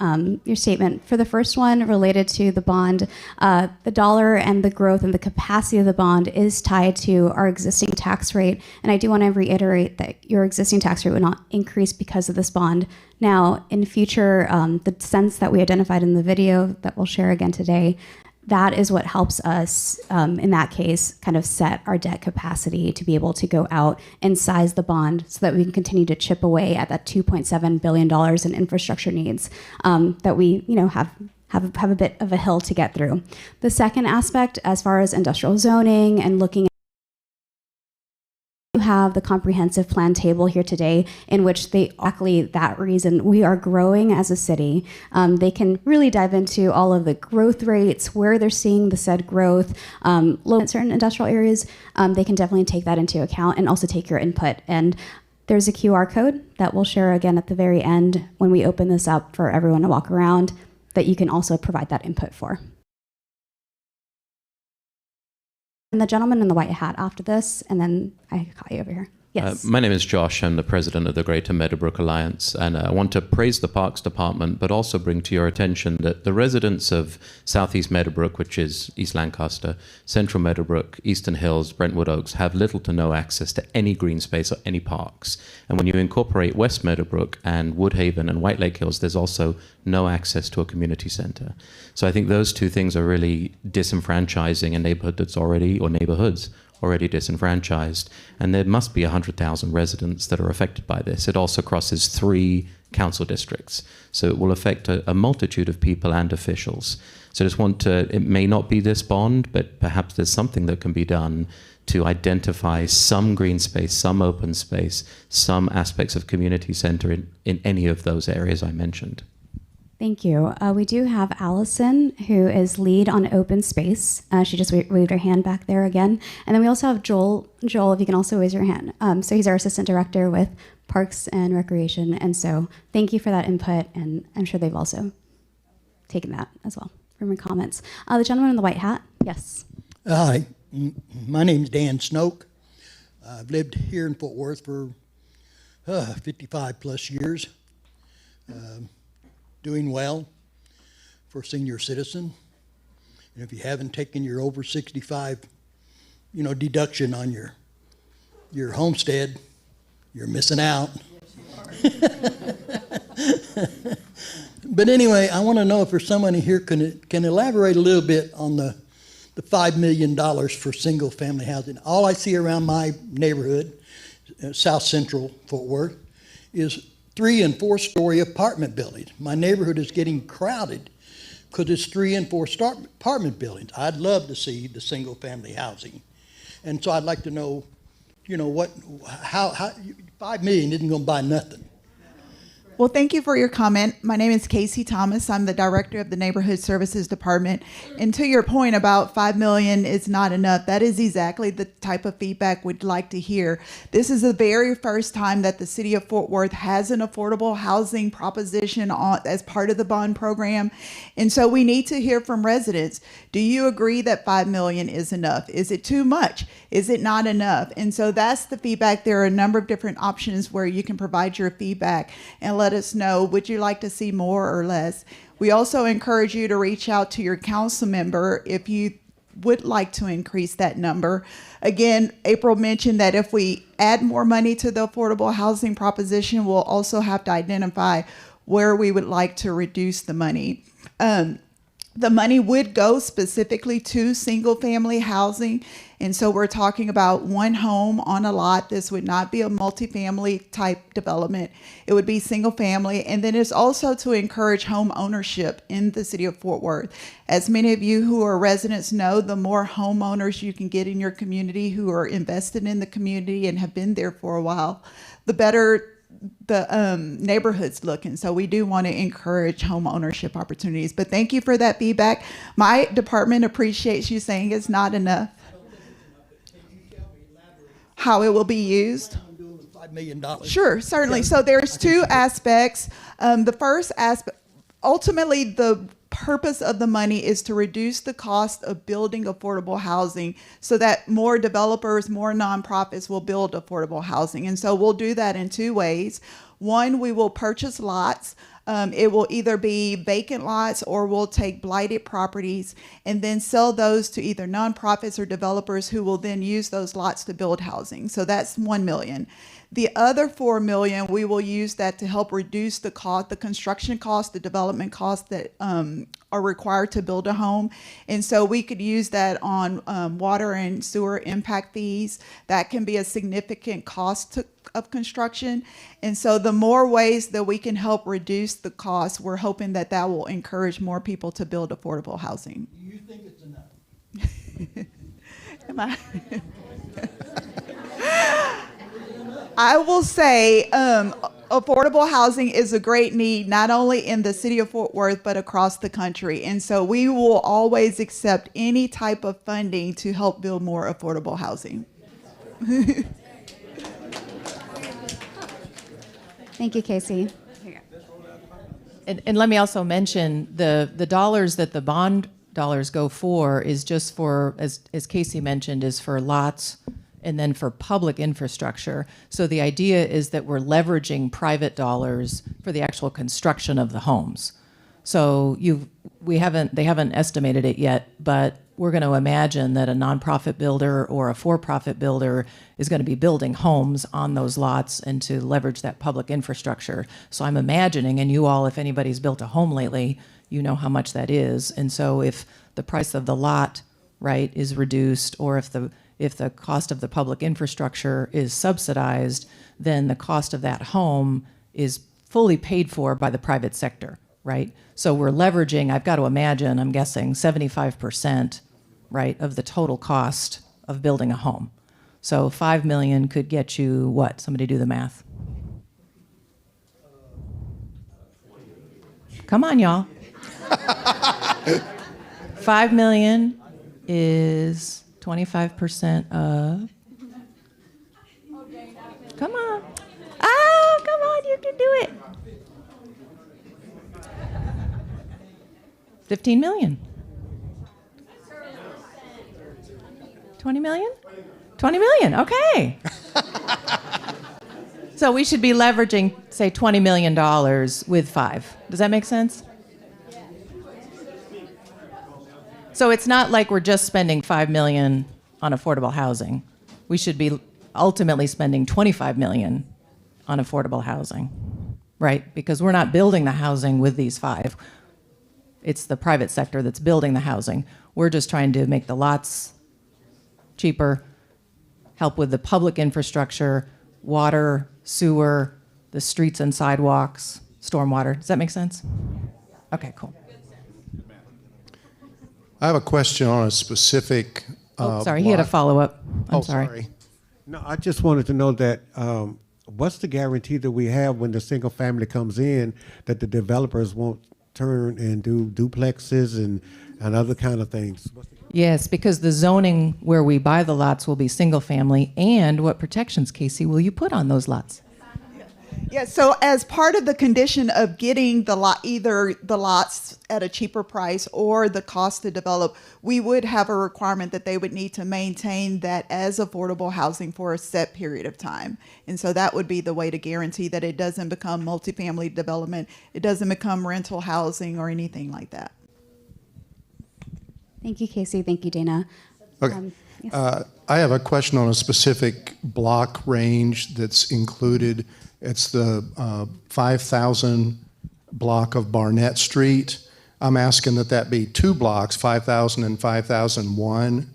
G: your statement. For the first one, related to the bond, the dollar and the growth and the capacity of the bond is tied to our existing tax rate. And I do want to reiterate that your existing tax rate would not increase because of this bond. Now, in future, the sense that we identified in the video that we'll share again today, that is what helps us, in that case, kind of set our debt capacity to be able to go out and size the bond so that we can continue to chip away at that $2.7 billion in infrastructure needs that we, have a bit of a hill to get through. The second aspect, as far as industrial zoning and looking have the comprehensive plan table here today in which exactly that reason we are growing as a city. They can really dive into all of the growth rates, where they're seeing the said growth, low in certain industrial areas. They can definitely take that into account and also take your input. And there's a QR code that we'll share again at the very end when we open this up for everyone to walk around that you can also provide that input for. And the gentleman in the white hat after this, and then I call you over here. Yes.
R: My name is Josh. I'm the president of the Greater Meadowbrook Alliance, and I want to praise the Parks Department, but also bring to your attention that the residents of Southeast Meadowbrook, which is East Lancaster, Central Meadowbrook, Eastern Hills, Brentwood Oaks, have little to no access to any green space or any parks. And when you incorporate West Meadowbrook and Woodhaven and White Lake Hills, there's also no access to a community center. So I think those two things are really disenfranchising a neighborhood that's already, or neighborhoods, already disenfranchised, and there must be 100,000 residents that are affected by this. It also crosses 3 council districts, so it will affect a multitude of people and officials. So I just want to, it may not be this bond, but perhaps there's something that can be done to identify some green space, some open space, some aspects of community center in any of those areas I mentioned.
G: Thank you. We do have Allison, who is lead on open space. She just waved her hand back there again. And then we also have Joel. Joel, if you can also raise your hand. So he's our assistant director with Parks and Recreation. And so thank you for that input. And I'm sure they've also taken that as well from your comments. The gentleman in the white hat. Yes.
S: Hi, my name's Dan Snoke. I've lived here in Fort Worth for 55 plus years. Doing well for a senior citizen. And if you haven't taken your over 65, deduction on your homestead, you're missing out. But anyway, I want to know if there's someone here can elaborate a little bit on the $5 million for single family housing. All I see around my neighborhood, South Central Fort Worth, is 3- and 4-story apartment buildings. My neighborhood is getting crowded because it's 3- and 4-star apartment buildings. I'd love to see the single family housing. And so I'd like to know, how $5 million isn't going to buy nothing.
T: Well, thank you for your comment. My name is Casey Thomas. I'm the director of the Neighborhood Services Department. And to your point about $5 million is not enough, that is exactly the type of feedback we'd like to hear. This is the very first time that the city of Fort Worth has an affordable housing proposition as part of the bond program. And so we need to hear from residents. Do you agree that $5 million is enough? Is it too much? Is it not enough? And so that's the feedback. There are a number of different options where you can provide your feedback and let us know, would you like to see more or less? We also encourage you to reach out to your council member if you would like to increase that number. Again, April mentioned that if we add more money to the affordable housing proposition, we'll also have to identify where we would like to reduce the money. The money would go specifically to single family housing. And so we're talking about one home on a lot. This would not be a multifamily type development. It would be single family. And then it's also to encourage home ownership in the city of Fort Worth. As many of you who are residents know, the more homeowners you can get in your community who are invested in the community and have been there for a while, the better the neighborhood's looking. So we do want to encourage home ownership opportunities. But thank you for that feedback. My department appreciates you saying it's not enough. How it will be used?
S: $5 million.
T: Sure, certainly. So there's 2 aspects. The first aspect, ultimately the purpose of the money is to reduce the cost of building affordable housing so that more developers, more nonprofits will build affordable housing. And so we'll do that in 2 ways. One, we will purchase lots. It will either be vacant lots or we'll take blighted properties and then sell those to either nonprofits or developers who will then use those lots to build housing. So that's $1 million. The other $4 million, we will use that to help reduce the cost, the construction cost, the development costs that are required to build a home. And so we could use that on water and sewer impact fees. That can be a significant cost of construction. And so the more ways that we can help reduce the cost, we're hoping that that will encourage more people to build affordable housing.
S: Do you think it's enough?
T: Am I? I will say affordable housing is a great need, not only in the city of Fort Worth, but across the country. And so we will always accept any type of funding to help build more affordable housing.
G: Thank you, Casey.
U: And let me also mention the dollars that the bond dollars go for is just for, as Casey mentioned, is for lots and then for public infrastructure. So the idea is that we're leveraging private dollars for the actual construction of the homes. So they haven't estimated it yet, but we're going to imagine that a nonprofit builder or a for-profit builder is going to be building homes on those lots and to leverage that public infrastructure. So I'm imagining, and you all, if anybody's built a home lately, you know how much that is. And so if the price of the lot, right, is reduced, or if the cost of the public infrastructure is subsidized, then the cost of that home is fully paid for by the private sector, right? So we're leveraging, I've got to imagine, I'm guessing 75%, right, of the total cost of building a home. So $5 million could get you what? Somebody do the math. Come on, y'all. 5 million is 25% of. Come on. Oh, come on, you can do it. 15 million. 20 million? 20 million, okay. So we should be leveraging, say, $20 million with 5. Does that make sense? So it's not like we're just spending $5 million on affordable housing. We should be ultimately spending $25 million on affordable housing, right? Because we're not building the housing with these 5. It's the private sector that's building the housing. We're just trying to make the lots cheaper, help with the public infrastructure, water, sewer, the streets and sidewalks, stormwater. Does that make sense? Okay, cool.
B: I have a question on a specific.
U: Sorry, he had a follow-up. I'm sorry.
V: No, I just wanted to know that what's the guarantee that we have when the single family comes in that the developers won't turn and do duplexes and other kind of things?
U: Yes, because the zoning where we buy the lots will be single family. And what protections, Casey, will you put on those lots?
T: Yeah, so as part of the condition of getting the lot, either the lots at a cheaper price or the cost to develop, we would have a requirement that they would need to maintain that as affordable housing for a set period of time. And so that would be the way to guarantee that it doesn't become multifamily development, it doesn't become rental housing or anything like that.
G: Thank you, Casey. Thank you, Dana.
B: Okay.
G: Yes.
B: I have a question on a specific block range that's included. It's the 5,000 block of Barnett Street. I'm asking that be 2 blocks, 5,000 and 5,001.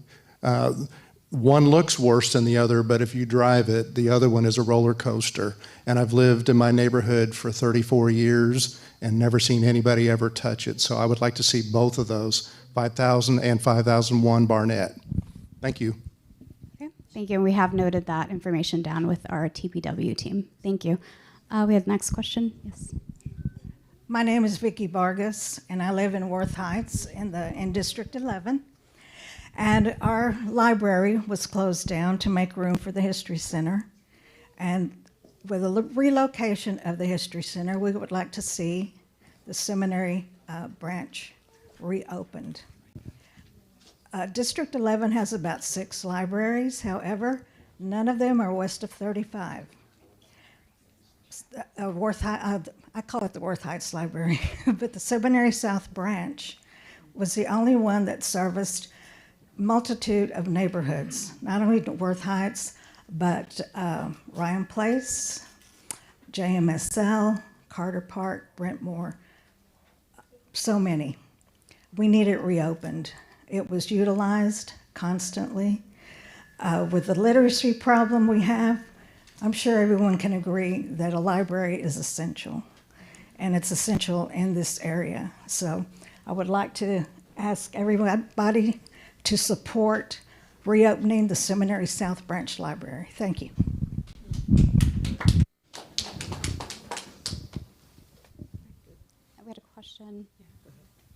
B: One looks worse than the other, but if you drive it, the other one is a roller coaster. And I've lived in my neighborhood for 34 years and never seen anybody ever touch it. So I would like to see both of those, 5,000 and 5,001 Barnett. Thank you.
G: Okay, thank you. And we have noted that information down with our TPW team. Thank you. We have the next question. Yes.
W: My name is Vicki Vargas, and I live in Worth Heights in District 11. And our library was closed down to make room for the History Center. And with the relocation of the History Center, we would like to see the seminary branch reopened. District 11 has about 6 libraries. However, none of them are west of 35. I call it the Worth Heights Library, but the Seminary South branch was the only one that serviced multitude of neighborhoods, not only Worth Heights, but Ryan Place, JMSL, Carter Park, Brentmore, so many. We need it reopened. It was utilized constantly. With the literacy problem we have, I'm sure everyone can agree that a library is essential, and it's essential in this area. So I would like to ask everybody to support reopening the Seminary South Branch Library. Thank you.
G: We had a question.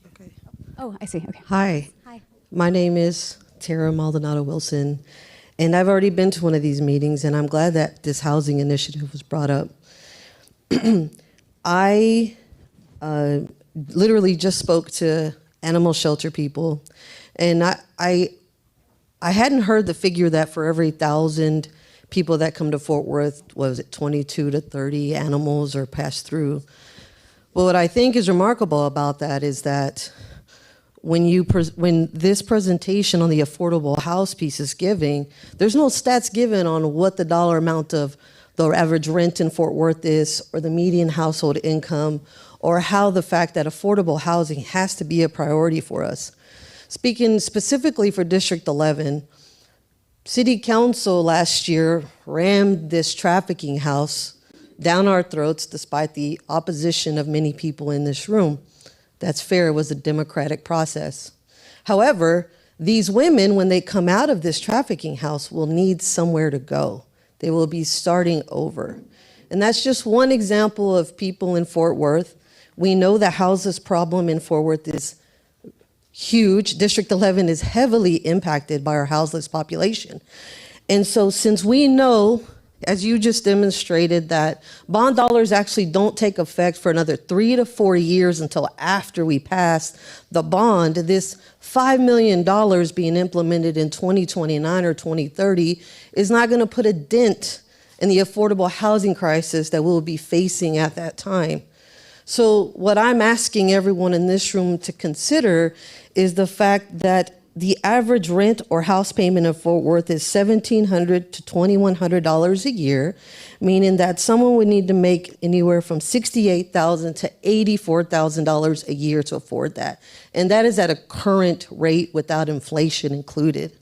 G: Okay. Oh, I see. Okay.
X: Hi.
G: Hi.
X: My name is Tara Maldonado Wilson, and I've already been to one of these meetings, and I'm glad that this housing initiative was brought up. I literally just spoke to animal shelter people, and I I hadn't heard the figure that for every 1,000 people that come to Fort Worth, was it 22 to 30 animals are passed through? Well, what I think is remarkable about that is that when this presentation on the affordable house piece is giving, there's no stats given on what the dollar amount of the average rent in Fort Worth is, or the median household income, or how the fact that affordable housing has to be a priority for us. Speaking specifically for District 11, City Council last year rammed this trafficking house down our throats despite the opposition of many people in this room. That's fair, it was a democratic process. However, these women, when they come out of this trafficking house, will need somewhere to go. They will be starting over. And that's just one example of people in Fort Worth. We know the houses problem in Fort Worth is huge. District 11 is heavily impacted by our houseless population. And so since we know, as you just demonstrated, that bond dollars actually don't take effect for another 3 to 4 years until after we pass the bond, this $5 million being implemented in 2029 or 2030 is not going to put a dent in the affordable housing crisis that we'll be facing at that time. So what I'm asking everyone in this room to consider is the fact that the average rent or house payment in Fort Worth is $1,700 to $2,100 a year, meaning that someone would need to make anywhere from $68,000 to $84,000 a year to afford that. And that is at a current rate without inflation included.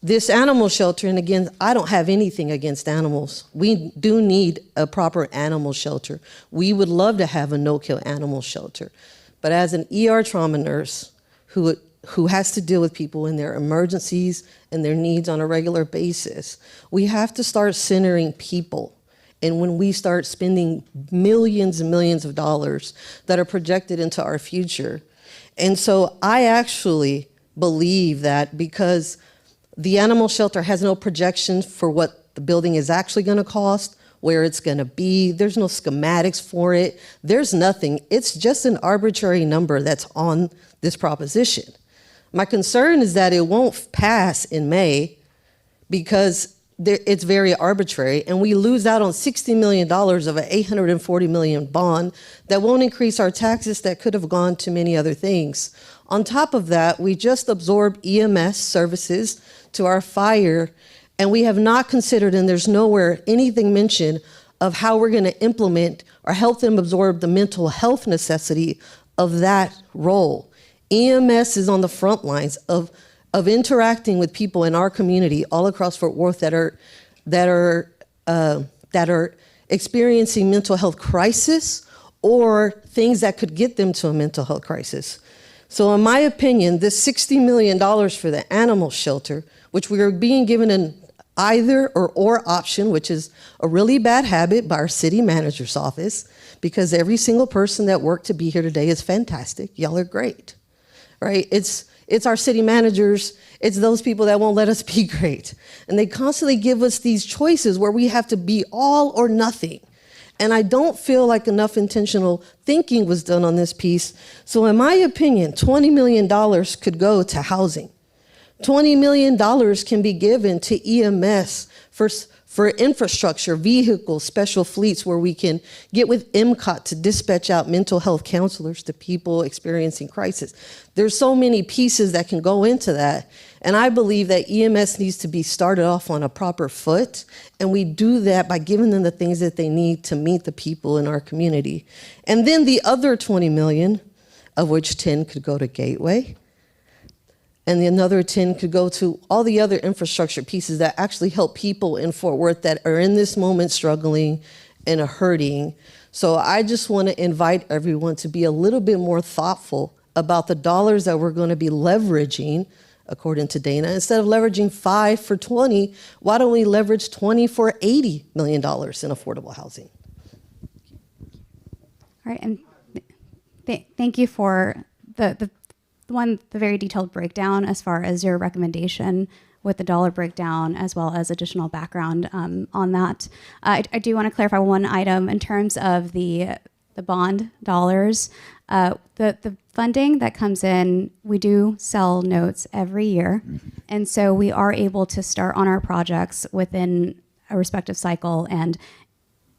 X: This animal shelter, and again, I don't have anything against animals. We do need a proper animal shelter. We would love to have a no-kill animal shelter. But as an ER trauma nurse who has to deal with people in their emergencies and their needs on a regular basis, we have to start centering people. And when we start spending millions and millions of dollars that are projected into our future. And so I actually believe that because the animal shelter has no projections for what the building is actually going to cost, where it's going to be. There's no schematics for it. There's nothing. It's just an arbitrary number that's on this proposition. My concern is that it won't pass in May because it's very arbitrary, and we lose out on $60 million of an $840 million bond that won't increase our taxes that could have gone to many other things. On top of that, we just absorbed EMS services to our fire, and we have not considered, and there's nowhere anything mentioned of how we're going to implement or help them absorb the mental health necessity of that role. EMS is on the front lines of interacting with people in our community all across Fort Worth that are experiencing mental health crisis or things that could get them to a mental health crisis. So in my opinion, this $60 million for the animal shelter, which we are being given an either or option, which is a really bad habit by our city manager's office, because every single person that worked to be here today is fantastic. Y'all are great, right? It's our city managers, it's those people that won't let us be great. And they constantly give us these choices where we have to be all or nothing. And I don't feel like enough intentional thinking was done on this piece. So in my opinion, $20 million could go to housing. $20 million can be given to EMS for infrastructure, vehicles, special fleets, where we can get with MCOT to dispatch out mental health counselors to people experiencing crisis. There's so many pieces that can go into that. And I believe that EMS needs to be started off on a proper foot. And we do that by giving them the things that they need to meet the people in our community. And then the other 20 million, of which 10 could go to Gateway, and another 10 could go to all the other infrastructure pieces that actually help people in Fort Worth that are in this moment struggling and are hurting. So I just want to invite everyone to be a little bit more thoughtful about the dollars that we're going to be leveraging, according to Dana. Instead of leveraging 5 for 20, why don't we leverage 20 for $80 million in affordable housing?
G: All right, and thank you for the very detailed breakdown as far as your recommendation with the dollar breakdown, as well as additional background on that. I do want to clarify one item in terms of the bond dollars. The funding that comes in, we do sell notes every year. And so we are able to start on our projects within a respective cycle. And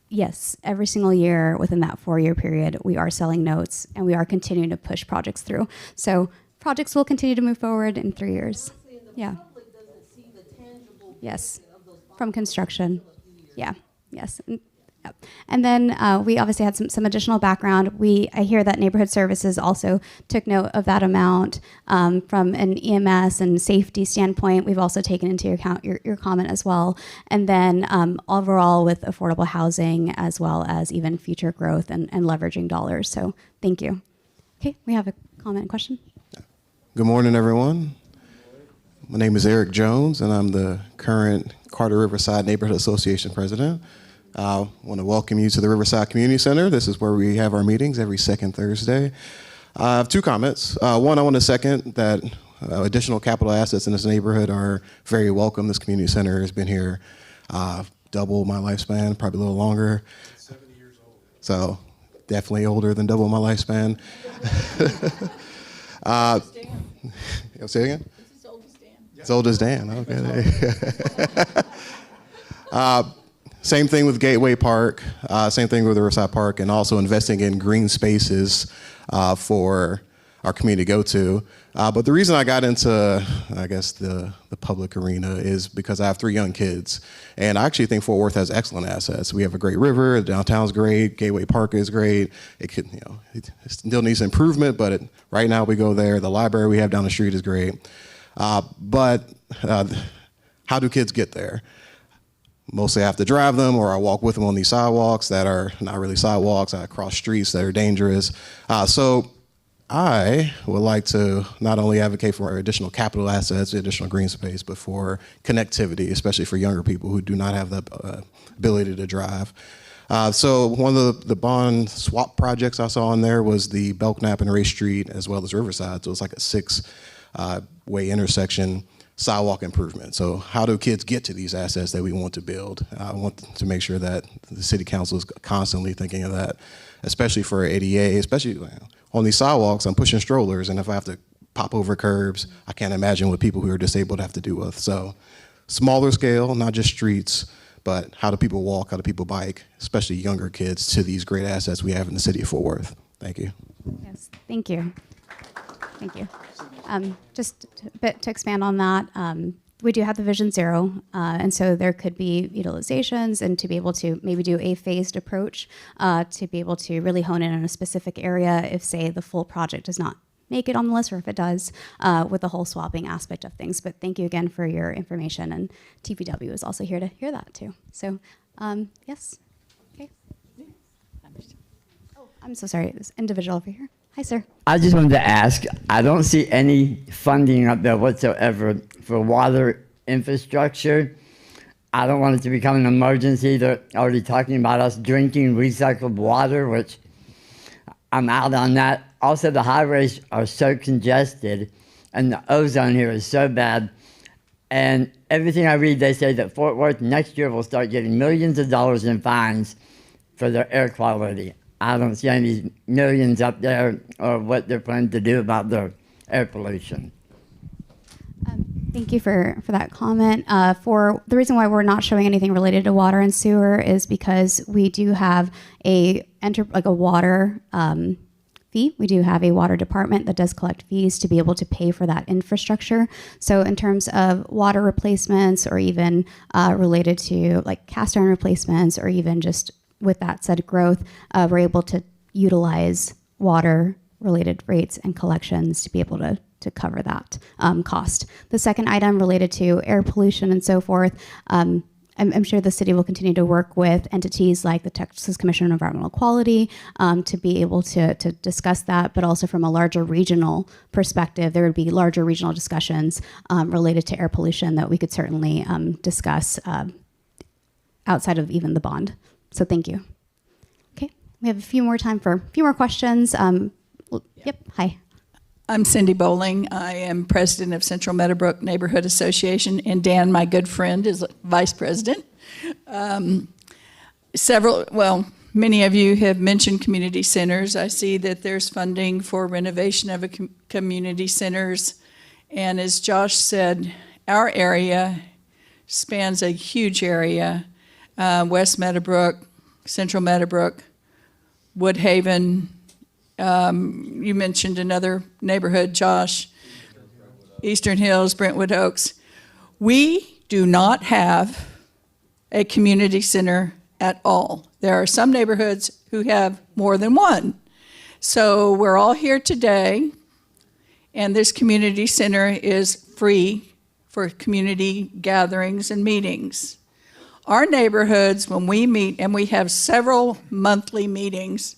G: yes, every single year within that 4-year period, we are selling notes and we are continuing to push projects through. So projects will continue to move forward in 3 years. Yeah. Yes. From construction. Yeah. Yes. Yep. And then we obviously had some additional background. I hear that Neighborhood Services also took note of that amount from an EMS and safety standpoint. We've also taken into account your comment as well. And then overall with affordable housing as well as even future growth and leveraging dollars. So thank you. Okay, we have a comment and question.
C: Good morning, everyone. My name is Eric Jones, and I'm the current Carter Riverside Neighborhood Association president. I want to welcome you to the Riverside Community Center. This is where we have our meetings every second Thursday. I have 2 comments. One, I want to second that additional capital assets in this neighborhood are very welcome. This community center has been here double my lifespan, probably a little longer. 70 years old. So definitely older than double my lifespan. Say it again? It's as old as Dan. Okay. Same thing with Gateway Park, same thing with Riverside Park, and also investing in green spaces for our community to go to. But the reason I got into, I guess, the public arena is because I have 3 young kids. And I actually think Fort Worth has excellent assets. We have a great river, the downtown's great, Gateway Park is great. It could, it still needs improvement, but right now we go there. The library we have down the street is great. But how do kids get there? Mostly I have to drive them, or I walk with them on these sidewalks that are not really sidewalks. I cross streets that are dangerous. So I would like to not only advocate for additional capital assets, additional green space, but for connectivity, especially for younger people who do not have the ability to drive. So one of the bond swap projects I saw on there was the Belknap and Ray Street, as well as Riverside. So it's like a 6-way intersection sidewalk improvement. So how do kids get to these assets that we want to build? I want to make sure that the city council is constantly thinking of that, especially for ADA, especially on these sidewalks. I'm pushing strollers, and if I have to pop over curbs, I can't imagine what people who are disabled have to do with. So smaller scale, not just streets, but how do people walk, how do people bike, especially younger kids, to these great assets we have in the city of Fort Worth. Thank you.
G: Yes, thank you. Thank you. Just a bit to expand on that, we do have the Vision Zero, and so there could be utilizations, and to be able to maybe do a phased approach to be able to really hone in on a specific area if, say, the full project does not make it on the list, or if it does, with the whole swapping aspect of things. But thank you again for your information, and TPW is also here to hear that too. So, yes. Okay. Oh, I'm so sorry. This individual over here. Hi, sir.
D: I just wanted to ask, I don't see any funding up there whatsoever for water infrastructure. I don't want it to become an emergency. They're already talking about us drinking recycled water, which I'm out on that. Also, the highways are so congested, and the ozone here is so bad. And everything I read, they say that Fort Worth next year will start getting millions of dollars in fines for their air quality. I don't see any millions up there or what they're planning to do about their air pollution.
G: Thank you for that comment. For the reason why we're not showing anything related to water and sewer is because we do have a water fee. We do have a water department that does collect fees to be able to pay for that infrastructure. So in terms of water replacements, or even related to like cast iron replacements, or even just with that said growth, we're able to utilize water-related rates and collections to be able to cover that cost. The second item related to air pollution and so forth, I'm sure the city will continue to work with entities like the Texas Commission on Environmental Quality to be able to discuss that, but also from a larger regional perspective, there would be larger regional discussions related to air pollution that we could certainly discuss outside of even the bond. So thank you. Okay, we have a few more time for a few more questions. Yep, hi.
E: I'm Cindy Bowling. I am president of Central Meadowbrook Neighborhood Association, and Dan, my good friend, is vice president. Many of you have mentioned community centers. I see that there's funding for renovation of community centers. And as Josh said, our area spans a huge area. West Meadowbrook, Central Meadowbrook, Woodhaven. You mentioned another neighborhood, Josh. Eastern Hills, Brentwood Oaks. We do not have a community center at all. There are some neighborhoods who have more than one. So we're all here today, and this community center is free for community gatherings and meetings. Our neighborhoods, when we meet, and we have several monthly meetings,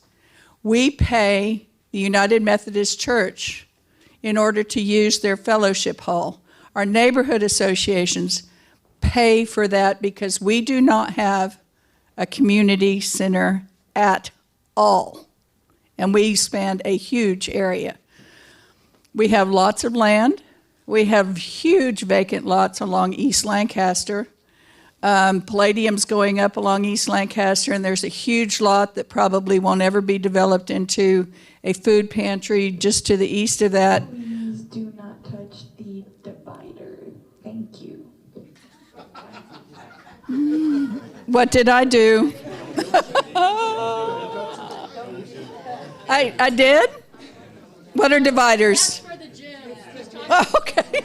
E: we pay the United Methodist Church in order to use their fellowship hall. Our neighborhood associations pay for that because we do not have a community center at all. And we span a huge area. We have lots of land. We have huge vacant lots along East Lancaster. Palladium's going up along East Lancaster, and there's a huge lot that probably won't ever be developed into a food pantry just to the east of that.
F: Please do not touch the divider. Thank you.
E: What did I do? I did? What are dividers? Oh, okay.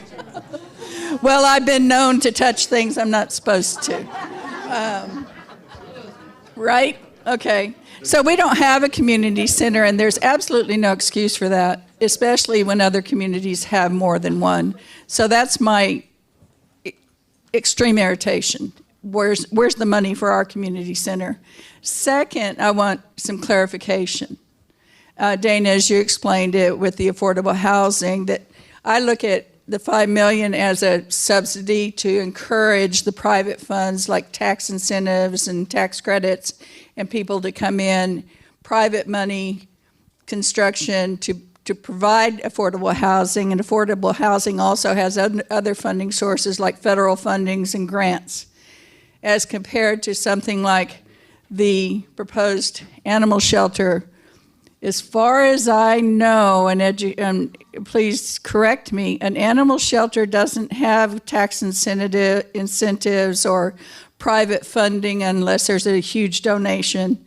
E: Well, I've been known to touch things I'm not supposed to. Right? Okay. So we don't have a community center, and there's absolutely no excuse for that, especially when other communities have more than one. So that's my extreme irritation. Where's the money for our community center? Second, I want some clarification. Dana, as you explained it with the affordable housing, that I look at the $5 million as a subsidy to encourage the private funds like tax incentives and tax credits and people to come in, private money, construction to provide affordable housing. And affordable housing also has other funding sources like federal fundings and grants, as compared to something like the proposed animal shelter. As far as I know, and please correct me, an animal shelter doesn't have tax incentives or private funding unless there's a huge donation.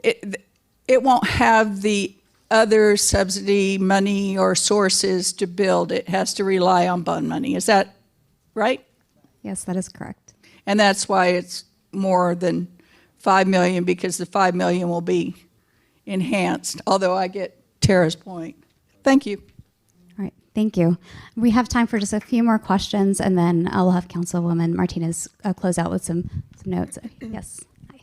E: It won't have the other subsidy money or sources to build. It has to rely on bond money. Is that right?
G: Yes, that is correct.
E: And that's why it's more than $5 million, because the $5 million will be enhanced, although I get Tara's point. Thank you.
G: All right, thank you. We have time for just a few more questions, and then I'll have Councilwoman Martinez close out with some notes. Yes. Hi.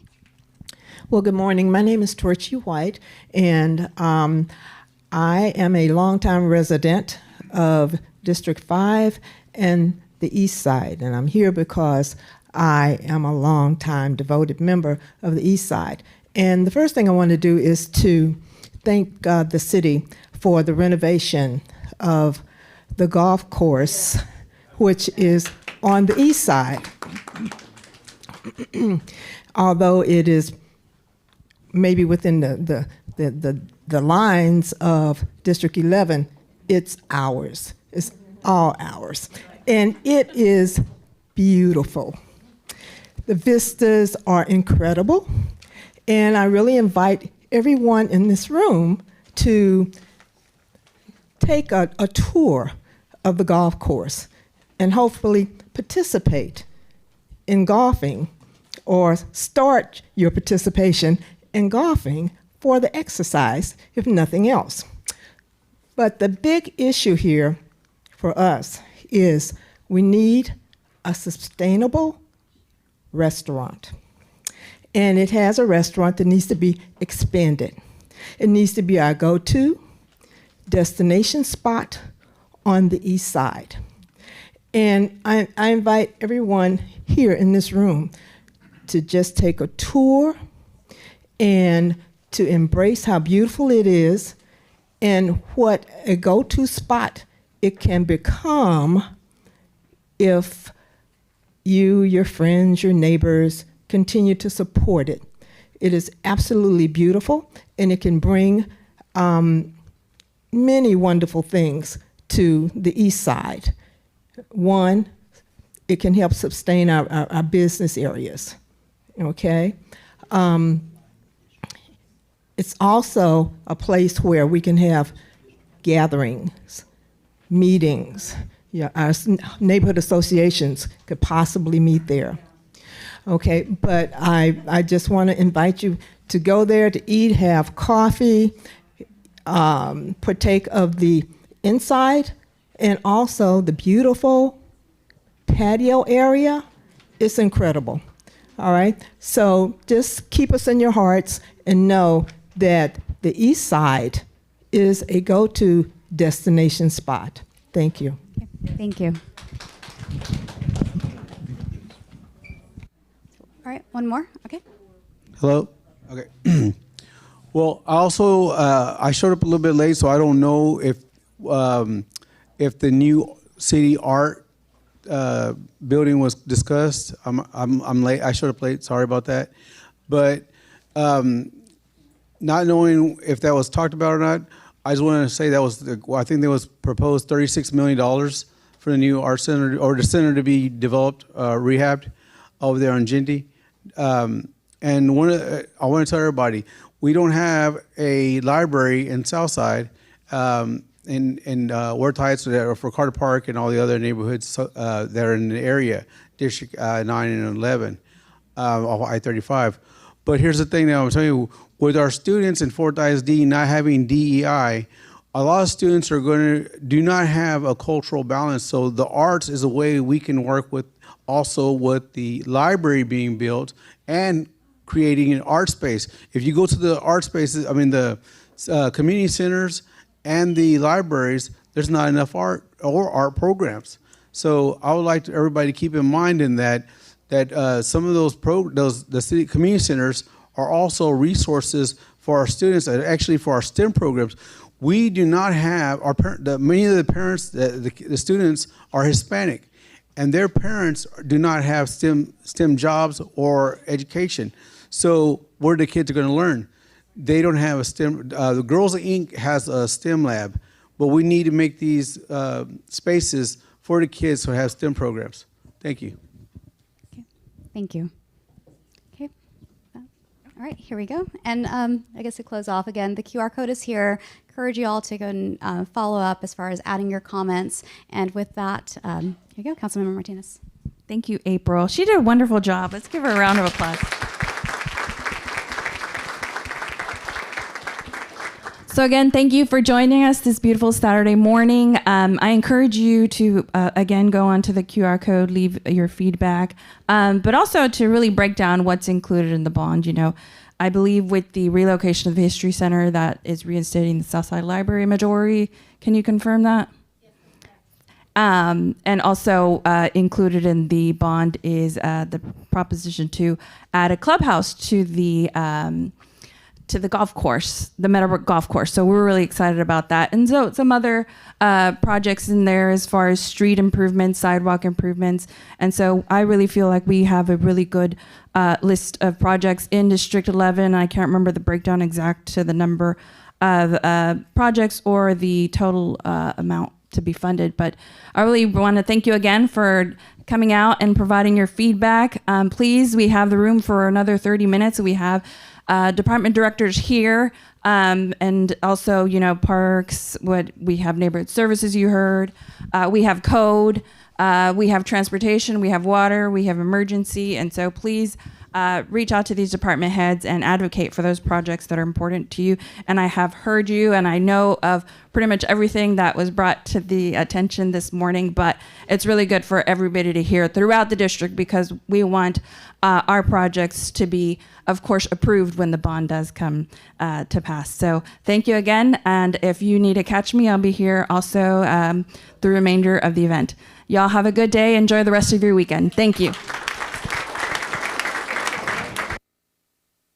H: Well, good morning. My name is Torchy White, and I am a longtime resident of District 5 and the East Side, and I'm here because I am a longtime devoted member of the East Side. And the first thing I want to do is to thank the city for the renovation of the golf course, which is on the east side. Although it is maybe within the lines of District 11, it's ours. It's all ours. And it is beautiful. The vistas are incredible. And I really invite everyone in this room to take a tour of the golf course and hopefully participate in golfing or start your participation in golfing for the exercise, if nothing else. But the big issue here for us is we need a sustainable restaurant. And it has a restaurant that needs to be expanded. It needs to be our go-to destination spot on the east side. And I invite everyone here in this room to just take a tour and to embrace how beautiful it is and what a go-to spot it can become if you, your friends, your neighbors continue to support it. It is absolutely beautiful, and it can bring many wonderful things to the east side. One, it can help sustain our business areas, okay? It's also a place where we can have gatherings, meetings. Yeah, our neighborhood associations could possibly meet there. Okay, but I just want to invite you to go there to eat, have coffee, partake of the inside, and also the beautiful patio area. It's incredible. All right, so just keep us in your hearts and know that the east side is a go-to destination spot. Thank you.
G: Thank you. All right, one more. Okay.
Q: Hello? Okay. Well, I also, I showed up a little bit late, so I don't know if the new city art building was discussed. I'm late. I showed up late. Sorry about that. But not knowing if that was talked about or not, I just wanted to say that was, I think there was proposed $36 million for the new art center, or the center to be developed, rehabbed over there on Ginty. And I want to tell everybody, we don't have a library in Southside, in Worth Heights, or for Carter Park and all the other neighborhoods that are in the area, District 9 and 11 of I-35. But here's the thing that I'm telling you, with our students in Fort ISD not having DEI, a lot of students do not have a cultural balance. So the arts is a way we can work with, also with the library being built and creating an art space. If you go to the art spaces, I mean the community centers and the libraries, there's not enough art or art programs. So I would like everybody to keep in mind in that some of the city community centers are also resources for our students, and actually for our STEM programs. We do not have, many of the parents, the students are Hispanic, and their parents do not have STEM jobs or education. So where the kids are going to learn? They don't have a STEM, the Girls Inc. has a STEM lab, but we need to make these spaces for the kids who have STEM programs. Thank you.
G: Okay. Thank you. Okay. All right, here we go. And I guess to close off again, the QR code is here. Encourage you all to go and follow up as far as adding your comments. And with that, here you go, Councilmember Martinez.
I: Thank you, April. She did a wonderful job. Let's give her a round of applause. So again, thank you for joining us this beautiful Saturday morning. I encourage you to, again, go onto the QR code, leave your feedback, but also to really break down what's included in the bond. You know, I believe with the relocation of the History Center, that is reinstating the Southside Library majority. Can you confirm that? And also included in the bond is the proposition to add a clubhouse to the golf course, the Meadowbrook Golf Course. So we're really excited about that. And so some other projects in there as far as street improvements, sidewalk improvements. And so I really feel like we have a really good list of projects in District 11. I can't remember the breakdown exact to the number of projects or the total amount to be funded. But I really want to thank you again for coming out and providing your feedback. Please, we have the room for another 30 minutes. We have department directors here, and also, you know, parks, we have neighborhood services you heard, we have code, we have transportation, we have water, we have emergency, and so please reach out to these department heads and advocate for those projects that are important to you. And I have heard you, and I know of pretty much everything that was brought to the attention this morning, but it's really good for everybody to hear throughout the district, because we want our projects to be, of course, approved when the bond does come to pass. So thank you again, and if you need to catch me, I'll be here also the remainder of the event. Y'all have a good day. Enjoy the rest of your weekend. Thank you.